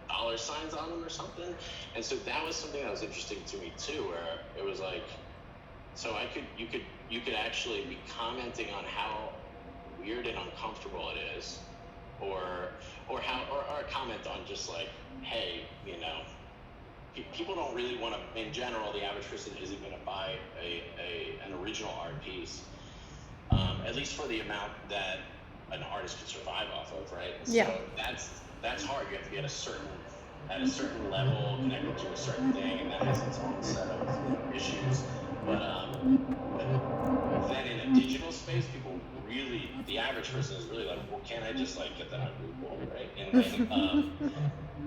dollar signs on them or something. And so that was something that was interesting to me too, where it was like, so you could actually be commenting on how weird and uncomfortable it is, or a comment on just like, hey, people don't really want to, in general, the average person isn't going to buy an original art piece, at least for the amount that an artist could survive off of, right? Yeah. So that's hard. You have to be at a certain level, connected to a certain thing, and that has its own set of issues. But then in a digital space, the average person is really like, well, can't I just like get that on Google, right?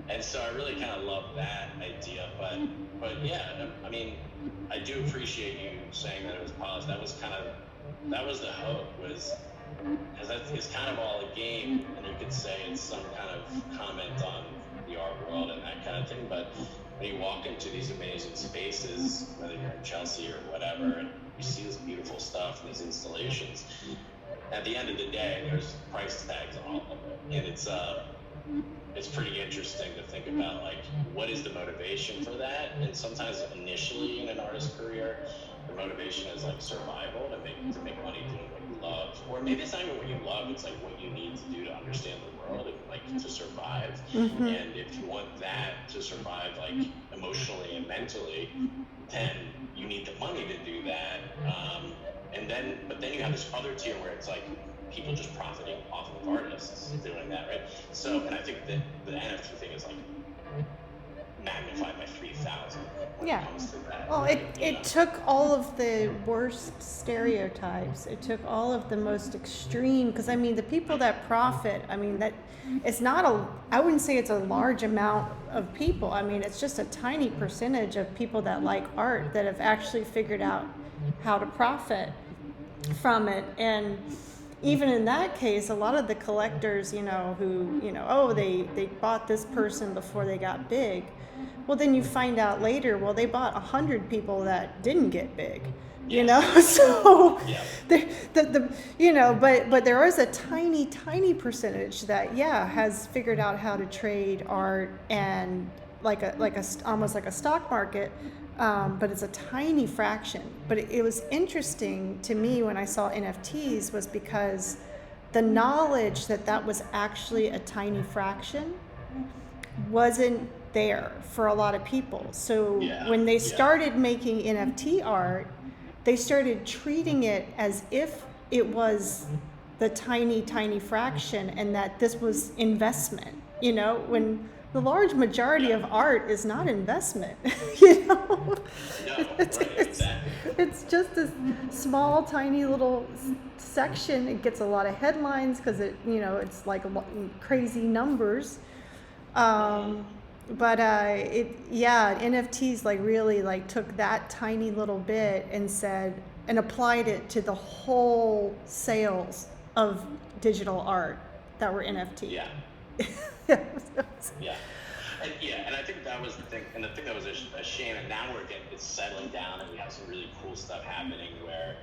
And so I really kind of love that idea. But yeah, I mean, I do appreciate you saying that it was polished. That was the hope, because it's kind of all a game, and you could say it's some kind of comment on the art world and that kind of thing. But when you walk into these amazing spaces, whether you're in Chelsea or whatever, and you see this beautiful stuff and these installations, at the end of the day, there's price tags on all of it, and it's pretty interesting to think about, like, what is the motivation for that? And sometimes initially in an artist's career, the motivation is like survival, to make money doing what you love, or maybe it's not even what you love, it's like what you need to do to understand the world and like to survive. Mm-hmm. And if you want that to survive, like emotionally and mentally, then you need the money to do that. But then you have this other tier where it's like people just profiting off of artists doing that, right? So, and I think that the NFT thing is like magnified by 3,000 when it comes to that. Well, it took all of the worst stereotypes. It took all of the most extreme, because I mean, the people that profit, I mean, that it's not I wouldn't say it's a large amount of people. I mean, it's just a tiny percentage of people that like art that have actually figured out how to profit from it. And even in that case, a lot of the collectors, who, they bought this person before they got big. Well, then you find out later, well, they bought 100 people that didn't get big, so but there is a tiny percentage that, has figured out how to trade art, and almost like a stock market. But it's a tiny fraction. But it was interesting to me when I saw NFTs, was because the knowledge that was actually a tiny fraction wasn't there for a lot of people. So when they started making NFT art, they started treating it as if it was the tiny fraction, and that this was investment, when the large majority of art is not investment. No, It's just this small, tiny little section. It gets a lot of headlines because it's like crazy numbers. But NFTs really took that tiny little bit and applied it to the whole sales of digital art. that were NFT. Yeah. Yeah. And I think that was the thing, and the thing that was a shame, and now it's settling down, and we have some really cool stuff happening where,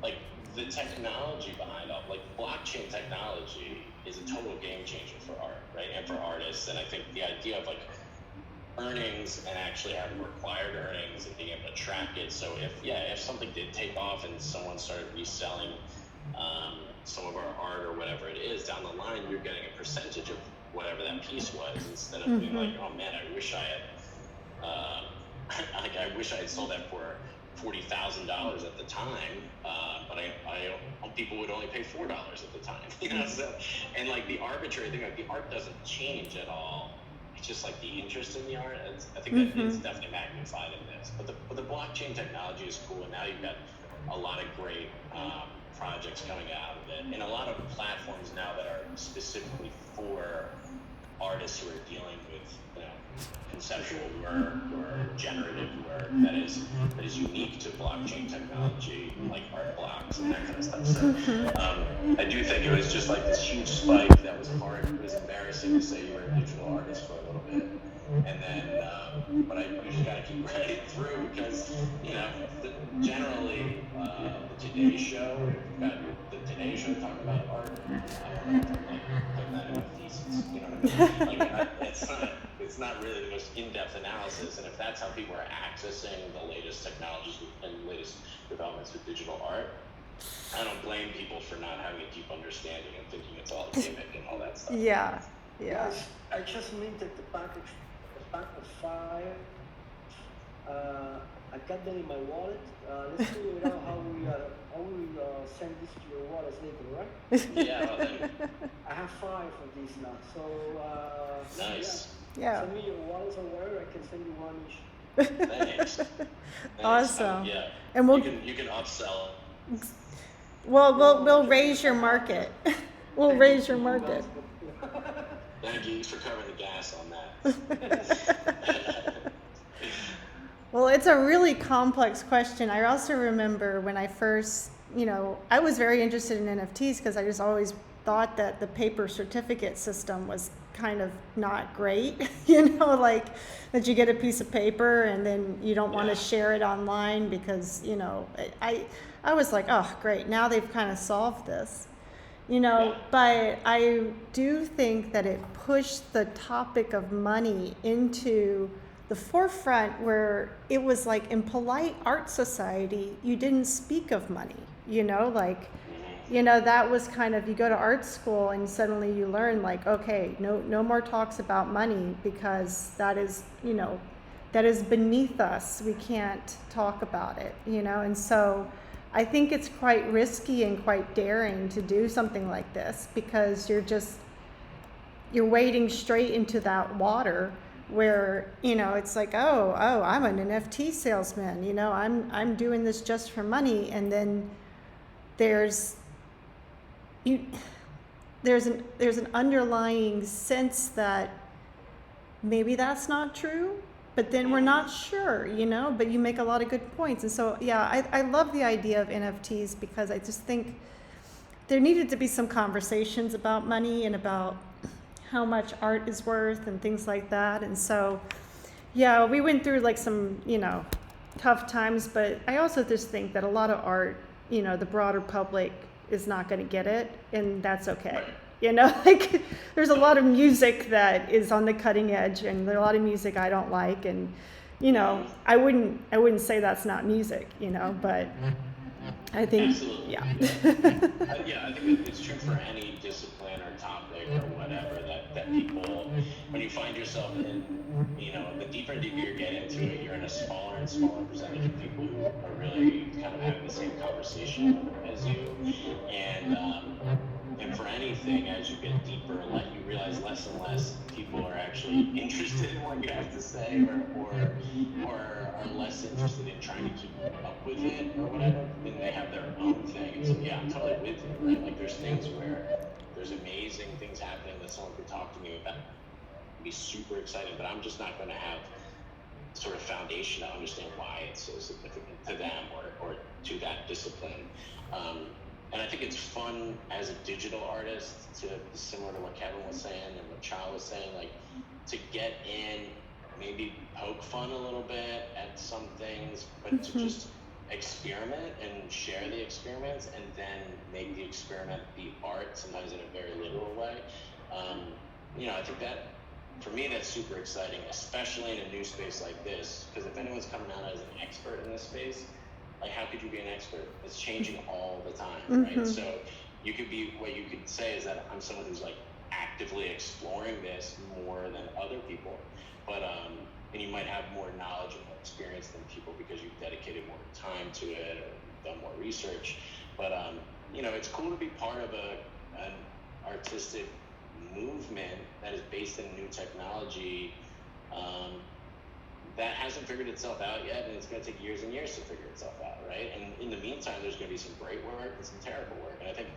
like, the technology behind all, like, blockchain technology is a total game changer for art, right, and for artists, and I think the idea of, like, earnings and actually having required earnings and being able to track it, so if something did take off and someone started reselling some of our art or whatever it is down the line, you're getting a percentage of whatever that piece was, instead of being like, oh man, I wish I had I wish I had sold that for $40,000 at the time, but people would only pay $4 at the time, you know. So, and like the arbitrary thing, like the art doesn't change at all. It's just like the interest in the art. I think that is definitely magnified in this. But the blockchain technology is cool, and now you've got a lot of great projects coming out of it, and a lot of platforms now that are specifically for artists who are dealing with, you know, conceptual work or generative work that is unique to blockchain technology, like art blocks and that kind of stuff. So I do think it was just like this huge spike that was hard. It was embarrassing to say you were a digital artist for a little bit, and then but you just gotta keep running through, because, you know, generally the Today Show, you've got the Today Show talking about art, like putting that in a thesis, you know what I mean? Like, it's not really the most in-depth analysis, and if that's how people are accessing the latest technologies and latest developments with digital art, I don't blame people for not having a deep understanding and thinking it's all a gimmick and all that stuff. Yeah. Guys, I just minted the pack of 5. I got them in my wallet. Let's figure out how we send this to your wallet later, right? Yeah, well, then, I have 5 of these now, so nice. Yeah. Send me your wallets or whatever. I can send you one each. Thanks. Awesome. Yeah. And you can upsell it. Well, we'll raise your market. We'll raise your market. Thank you for covering the gas on that. Well, it's a really complex question. I also remember when I first, I was very interested in NFTs because I just always thought that the paper certificate system was kind of not great, like that you get a piece of paper and then you don't want to share it online because, I was like, oh, great, now they've kind of solved this, but I do think that it pushed the topic of money into the forefront, where it was like in polite art society, you didn't speak of money, that was kind of, you go to art school and suddenly you learn like, okay, no more talks about money because that is beneath us. We can't talk about it, and so I think it's quite risky and quite daring to do something like this because you're wading straight into that water where, it's like, oh, I'm an NFT salesman, I'm doing this just for money. And then there's an underlying sense that maybe that's not true, but then we're not sure, but you make a lot of good points. And so, yeah, I love the idea of NFTs because I just think there needed to be some conversations about money and about how much art is worth and things like that. And so, yeah, we went through like some, tough times, but I also just think that a lot of art, the broader public is not going to get it, and that's okay. Like there's a lot of music that is on the cutting edge, and there's a lot of music I don't like, and I wouldn't say that's not music, but I think absolutely. Yeah. I think it's true for any discipline or topic or whatever that people, when you find yourself in, the deeper and deeper you get into it, you're in a smaller and smaller percentage of people who are really kind of having the same conversation as you, and for anything, as you get deeper, you realize less and less people are actually interested in what you have to say, or are less interested in trying to keep up with it or whatever, then they have their own thing. And so, yeah, I'm totally with you, right? Like, there's things where there's amazing things happening that someone could talk to me about, be super excited, but I'm just not going to have sort of foundation to understand why it's so significant to them or to that discipline. And I think it's fun as a digital artist to, similar to what Kevin was saying and what Cha was saying, like to get in, maybe poke fun a little bit at some things, but to just experiment and share the experiments and then make the experiment be art, sometimes in a very literal way. I think that, for me, that's super exciting, especially in a new space like this, because if anyone's coming out as an expert in this space, like how could you be an expert? It's changing all the time, right? So you could be, what you could say is that I'm someone who's like actively exploring this more than other people, but and you might have more knowledge and more experience than people because you've dedicated more time to it or done more research. But it's cool to be part of an artistic movement that is based in new technology that hasn't figured itself out yet, and it's going to take years and years to figure itself out, right? And in the meantime, there's going to be some great work and some terrible work, and I think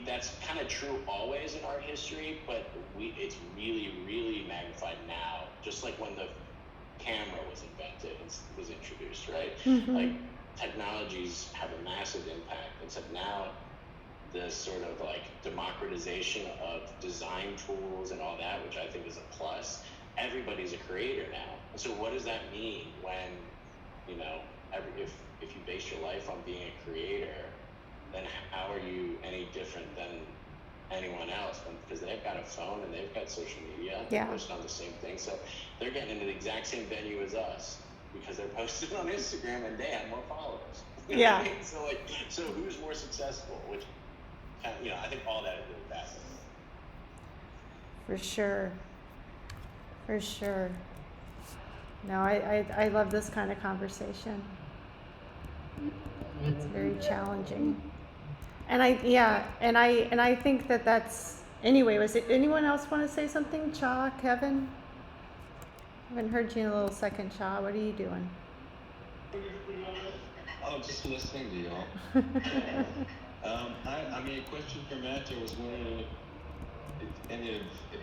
that's kind of true always in art history, but it's really, really magnified now, just like when the camera was invented and was introduced, right? Like technologies have a massive impact, except now the sort of like democratization of design tools and all that, which I think is a plus. Everybody's a creator now. And so what does that mean when, if you base your life on being a creator, then how are you any different than anyone else? Because they've got a phone and they've got social media. They're posting on the same thing. So they're getting into the exact same venue as us because they're posting on Instagram and they have more followers. You know what I mean? So who's more successful? Which, I think all that is really fascinating. For sure. No, I love this kind of conversation. It's very challenging. And I think that's, anyway, was it, anyone else want to say something? Cha, Kevin? I haven't heard you in a little second, Cha. What are you doing? Oh, just listening to y'all. A question for Matt. I was wondering if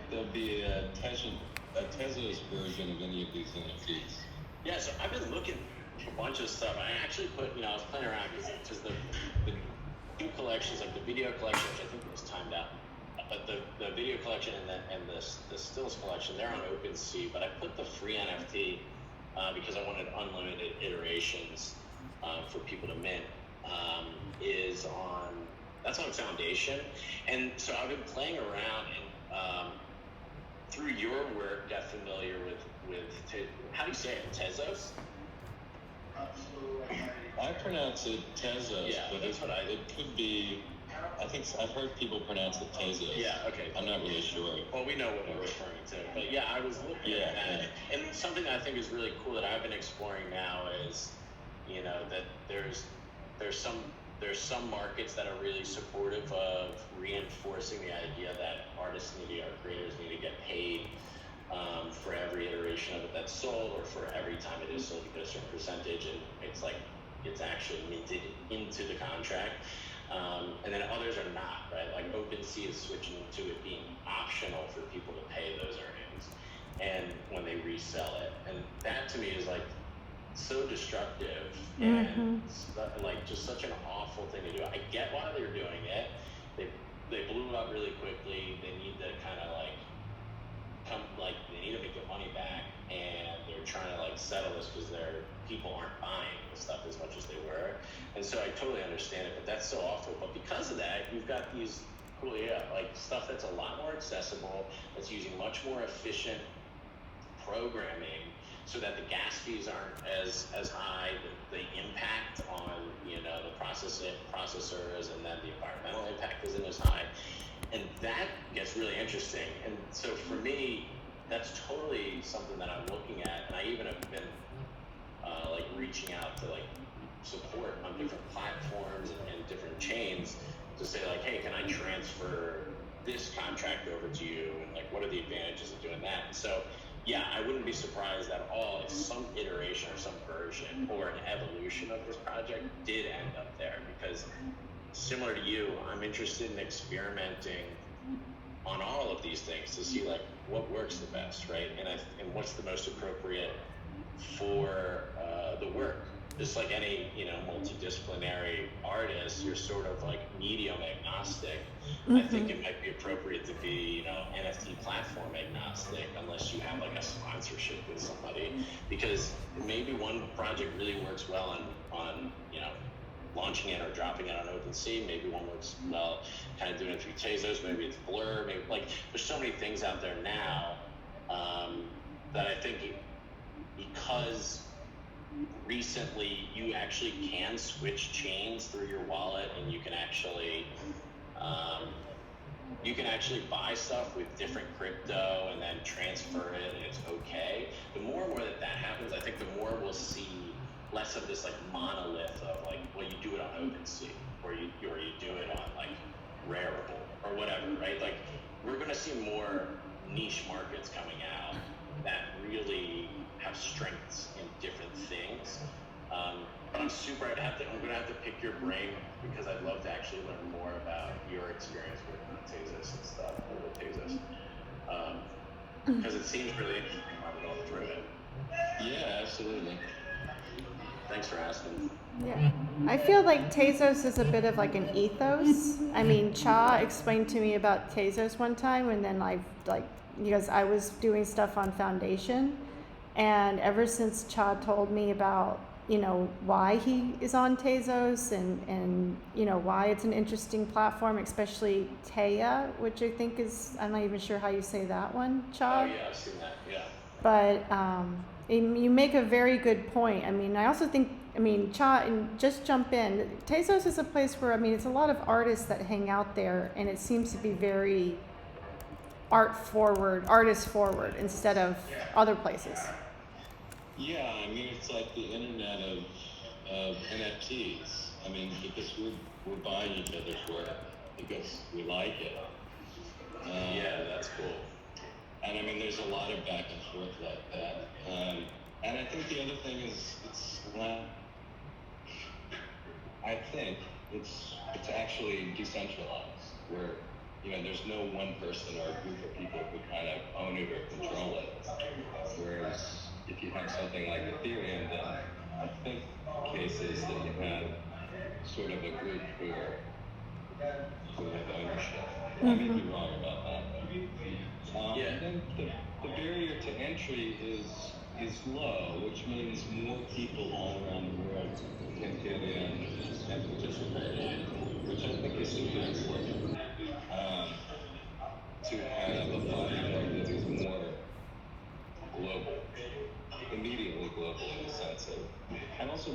there'll be a Tezos version of any of these NFTs. Yeah, so I've been looking for a bunch of stuff. I actually put, I was playing around because the two collections, like the video collection, which I think was timed out, but the video collection and the stills collection, they're on OpenSea, but I put the free NFT because I wanted unlimited iterations for people to mint, that's on Foundation. And so I've been playing around and through your work got familiar with how do you say it, Tezos? I pronounce it Tezos, but it could be, I think I've heard people pronounce it Tezos. Yeah, okay. I'm not really sure. Well, we know what we're referring to. But yeah, I was looking at that. Yeah. And something that I think is really cool that I've been exploring now is, that there's some markets that are really supportive of reinforcing the idea that artists or creators need to get paid for every iteration of it that's sold, or for every time it is sold you get a certain percentage, and it's actually minted into the contract. And then others are not, right? Like OpenSea is switching to it being optional for people to pay those earnings and when they resell it. And that to me is like so destructive and like just such an awful thing to do. I get why they're doing it. They blew it up really quickly. They need to kind of they need to make their money back, and they're trying to settle this because their people aren't buying the stuff as much as they were. And so I totally understand it, but that's so awful. But because of that, you've got these cool, stuff that's a lot more accessible, that's using much more efficient programming, so that the gas fees aren't as high, the impact on the processors, and then the environmental impact isn't as high, and that gets really interesting. And so for me, that's totally something that I'm looking at, and I even have been reaching out to support on different platforms and different chains to say hey, can I transfer this contract over to you, and what are the advantages of doing that? So yeah, I wouldn't be surprised at all if some iteration or some version or an evolution of this project did end up there, because similar to you, I'm interested in experimenting on all of these things to see what works the best, right? And what's the most appropriate for the work. just like any, multidisciplinary artist, you're sort of like medium agnostic. I think it might be appropriate to be, NFT platform agnostic, unless you have like a sponsorship with somebody, because maybe one project really works well on launching it or dropping it on OpenSea. Maybe one works well kind of doing it through Tezos. Maybe it's Blur. Maybe there's so many things out there now that I think because recently you actually can switch chains through your wallet, and you can actually buy stuff with different crypto and then transfer it, and it's okay. The more and more that happens, I think the more we'll see less of this like monolith of like, well, you do it on OpenSea or you do it on like Rarible or whatever, right? Like we're gonna see more niche markets coming out that really have strengths in different things. But I'm gonna have to pick your brain, because I'd love to actually learn more about your experience with Tezos and stuff, with Tezos. Because it seems really interesting how we're going through it. Yeah, absolutely. Thanks for asking. Yeah, I feel like Tezos is a bit of like an ethos. I mean, Cha explained to me about Tezos one time, and then because I was doing stuff on Foundation, and ever since Cha told me about why he is on Tezos and why it's an interesting platform, especially Taya, which I think is, I'm not even sure how you say that one, Cha. Oh yeah, I've seen that. Yeah. But you make a very good point. I mean, I also think, Cha, and just jump in, Tezos is a place where, it's a lot of artists that hang out there, and it seems to be very artist forward instead of other places. Yeah, it's like the internet of NFTs. Because we're buying each other's work because we like it. Yeah, that's cool. And there's a lot of back and forth like that. And I think the other thing is I think it's actually decentralized, where there's no one person or a group of people who kind of own it or control it. Whereas if you have something like Ethereum, then I think cases that you have sort of a group who have ownership. I may be wrong about that. And then the barrier to entry is low, which means more people all around the world can get in and participate, which I think is super important. To have a platform that is more global, immediately global in the sense of, and also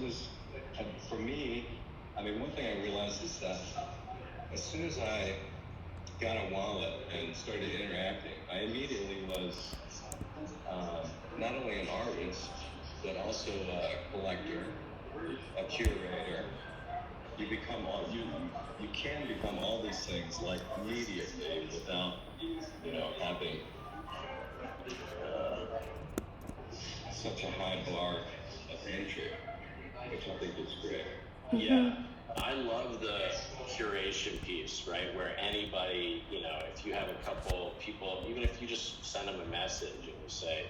for me, one thing I realized is that as soon as I got a wallet and started interacting, I immediately was not only an artist, but also a collector, a curator. You can become all these things like immediately without, having such a high bar of entry, which I think is great. Yeah, I love the curation piece, right? Where anybody, if you have a couple people, even if you just send them a message and you say,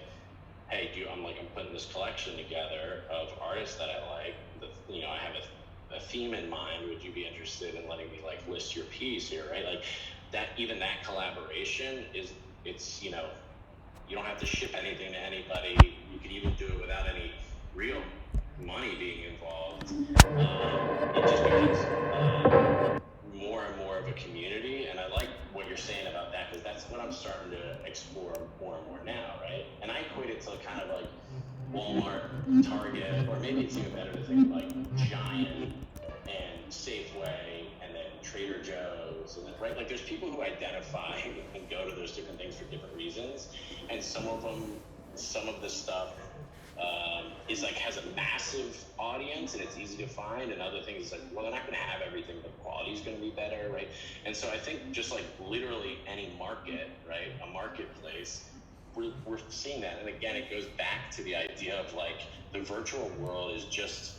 hey, I'm putting this collection together of artists that I like. I have a theme in mind. Would you be interested in letting me list your piece here, right? Like that, even that collaboration it's you don't have to ship anything to anybody. You could even do it without any real money being involved. It just becomes more and more of a community, and I like what you're saying about that, because that's what I'm starting to explore more and more now, right? And I equate it to kind of like Walmart, Target, or maybe it's even better to think like Giant and Safeway, and then Trader Joe's, and then, right? Like there's people who identify and go to those different things for different reasons, and some of this stuff is has a massive audience and it's easy to find, and other things is well, they're not going to have everything, but quality is going to be better, right? And so I think just literally any market, right, a marketplace, we're seeing that. And again, it goes back to the idea of the virtual world is just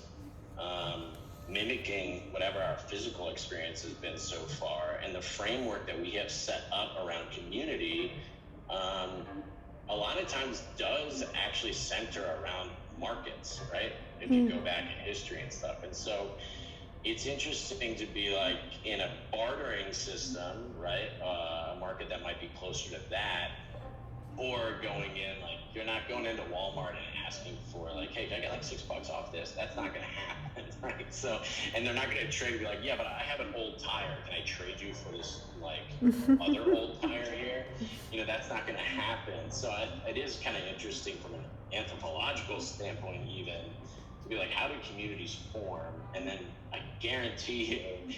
mimicking whatever our physical experience has been so far, and the framework that we have set up around community a lot of times does actually center around markets, right? If you go back in history and stuff. And so it's interesting to be like in a bartering system, right? A market that might be closer to that, or going in, like, you're not going into Walmart and asking for like, hey, can I get like $6 off this? That's not going to happen, right? So, and they're not going to trade, be like, yeah, but I have an old tire. Can I trade you for this like other old tire here? You know, that's not going to happen. So it is kind of interesting from an anthropological standpoint, even to be like, how do communities form? And then I guarantee you,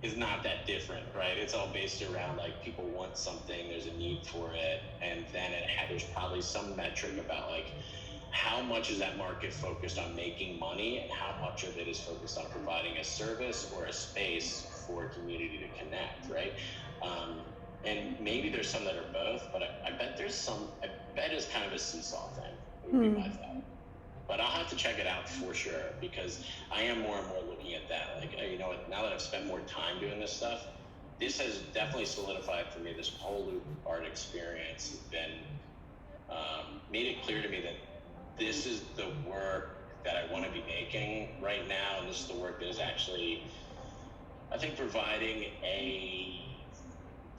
is not that different, right? It's all based around like people want something, there's a need for it, and then there's probably some metric about like how much is that market focused on making money and how much of it is focused on providing a service or a space for a community to connect, right? And maybe there's some that are both, but I bet it's kind of a seesaw thing, would be my thought. But I'll have to check it out for sure, because I am more and more looking at that. Like, you know, now that I've spent more time doing this stuff, this has definitely solidified for me. This whole Loop Art experience has been, made it clear to me that this is the work that I want to be making right now. And this is the work that is actually, I think, providing a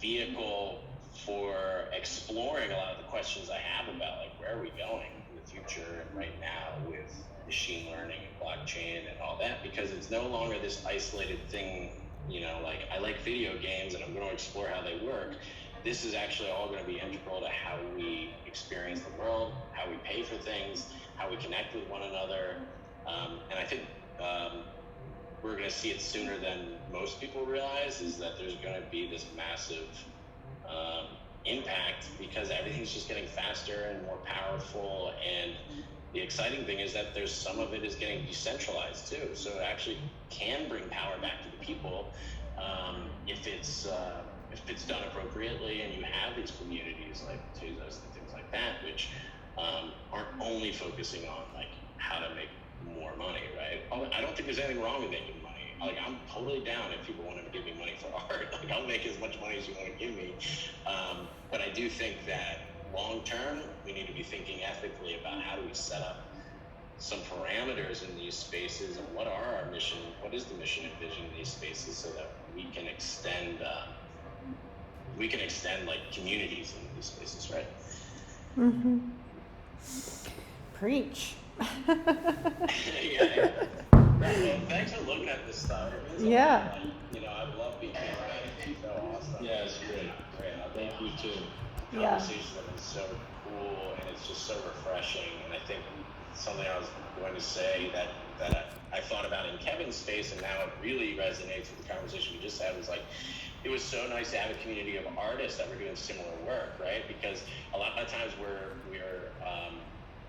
vehicle for exploring a lot of the questions I have about, like, where are we going in the future and right now with machine learning and blockchain and all that, because it's no longer this isolated thing, you know, like, I like video games and I'm going to explore how they work. This is actually all going to be integral to how we experience the world, how we pay for things, how we connect with one another. And I think we're going to see it sooner than most people realize, is that there's going to be this massive impact, because everything's just getting faster and more powerful. And the exciting thing is that there's some of it is getting decentralized too. So it actually can bring power back to the people if it's done appropriately, and you have these communities like Tezos and things like that, which aren't only focusing on like how to make more money, right? I don't think there's anything wrong with making money. Like, I'm totally down if people want to give me money for art. Like, I'll make as much money as you want to give me. But I do think that long term, we need to be thinking ethically about how do we set up some parameters in these spaces, and what are our mission, what is the mission and vision in these spaces, so that we can extend like communities in these spaces, right? Preach. Yeah. Well, thanks for looking at this stuff. Yeah. Like, you know, I love being here, right? It's so awesome. Yeah, it's great. Thank you too. Conversations have been so cool, and it's just so refreshing. And I think something I was going to say that I thought about in Kevin's space, and now it really resonates with the conversation we just had, was like, it was so nice to have a community of artists that were doing similar work, right? Because a lot of times we're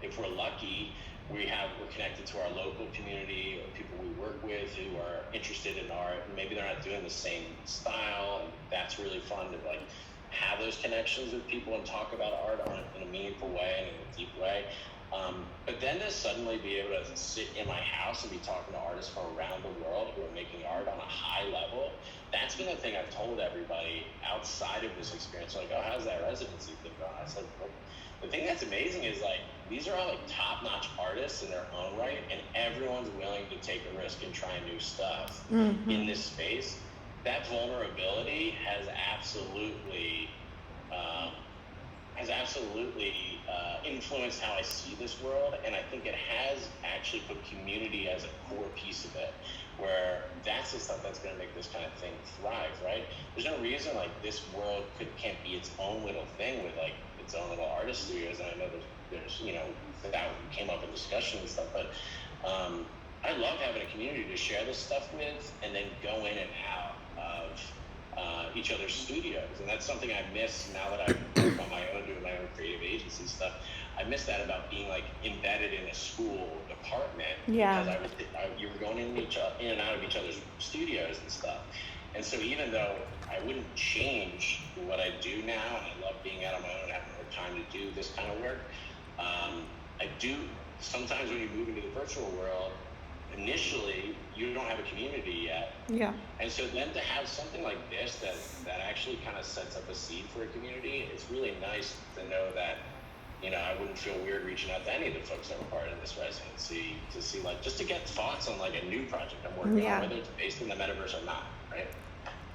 if we're lucky, we're connected to our local community or people we work with who are interested in art, and maybe they're not doing the same style, and that's really fun to like have those connections with people and talk about art in a meaningful way and in a deep way. But then to suddenly be able to sit in my house and be talking to artists from around the world who are making art on a high level, that's been the thing I've told everybody outside of this experience. Like, oh, how's that residency thing going? I said, well, the thing that's amazing is like, these are all like top-notch artists in their own right, and everyone's willing to take a risk and try new stuff in this space. That vulnerability has absolutely influenced how I see this world, and I think it has actually put community as a core piece of it, where that's the stuff that's going to make this kind of thing thrive, right? There's no reason like this world can't be its own little thing with like its own little artist studios, and I know there's you know, that came up in discussion and stuff, but I love having a community to share this stuff with, and then go in and out of each other's studios. And that's something I miss now that I work on my own, doing my own creative agency stuff. I miss that about being like embedded in a school department. Yeah. Because you were going in and out of each other's studios and stuff. And so even though I wouldn't change what I do now, and I love being out on my own and having more time to do this kind of work, I do sometimes when you move into the virtual world, initially you don't have a community yet. Yeah. And so then to have something like this that actually kind of sets up a seed for a community, it's really nice to know that you know, I wouldn't feel weird reaching out to any of the folks that were part of this residency to see like, just to get thoughts on like a new project I'm working Yeah. on, whether it's based in the metaverse or not, right?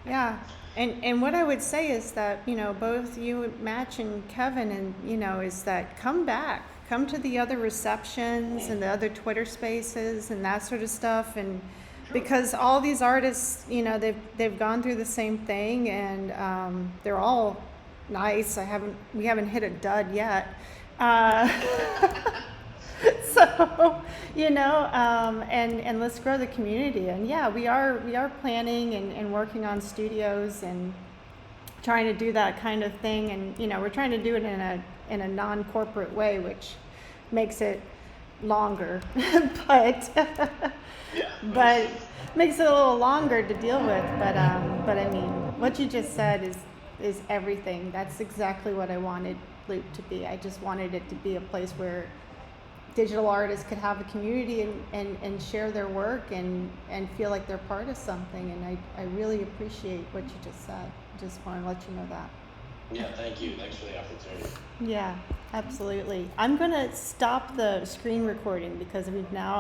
Yeah, and what I would say is that, you know, both you, Match, and Kevin, and, you know, is that come back, come to the other receptions and the other Twitter spaces and that sort of stuff, and because all these artists, you know, they've gone through the same thing, and they're all nice. We haven't hit a dud yet. So, you know, and let's grow the community. And yeah, we are planning and working on studios and trying to do that kind of thing. And, you know, we're trying to do it in a non-corporate way, which makes it longer, but makes it a little longer to deal with. But I mean, what you just said is everything. That's exactly what I wanted Loop to be. I just wanted it to be a place where digital artists could have a community and share their work and feel like they're part of something. And I really appreciate what you just said. Just want to let you know that. Yeah, thank you. Thanks for the opportunity. Yeah, absolutely. I'm going to stop the screen recording because we've now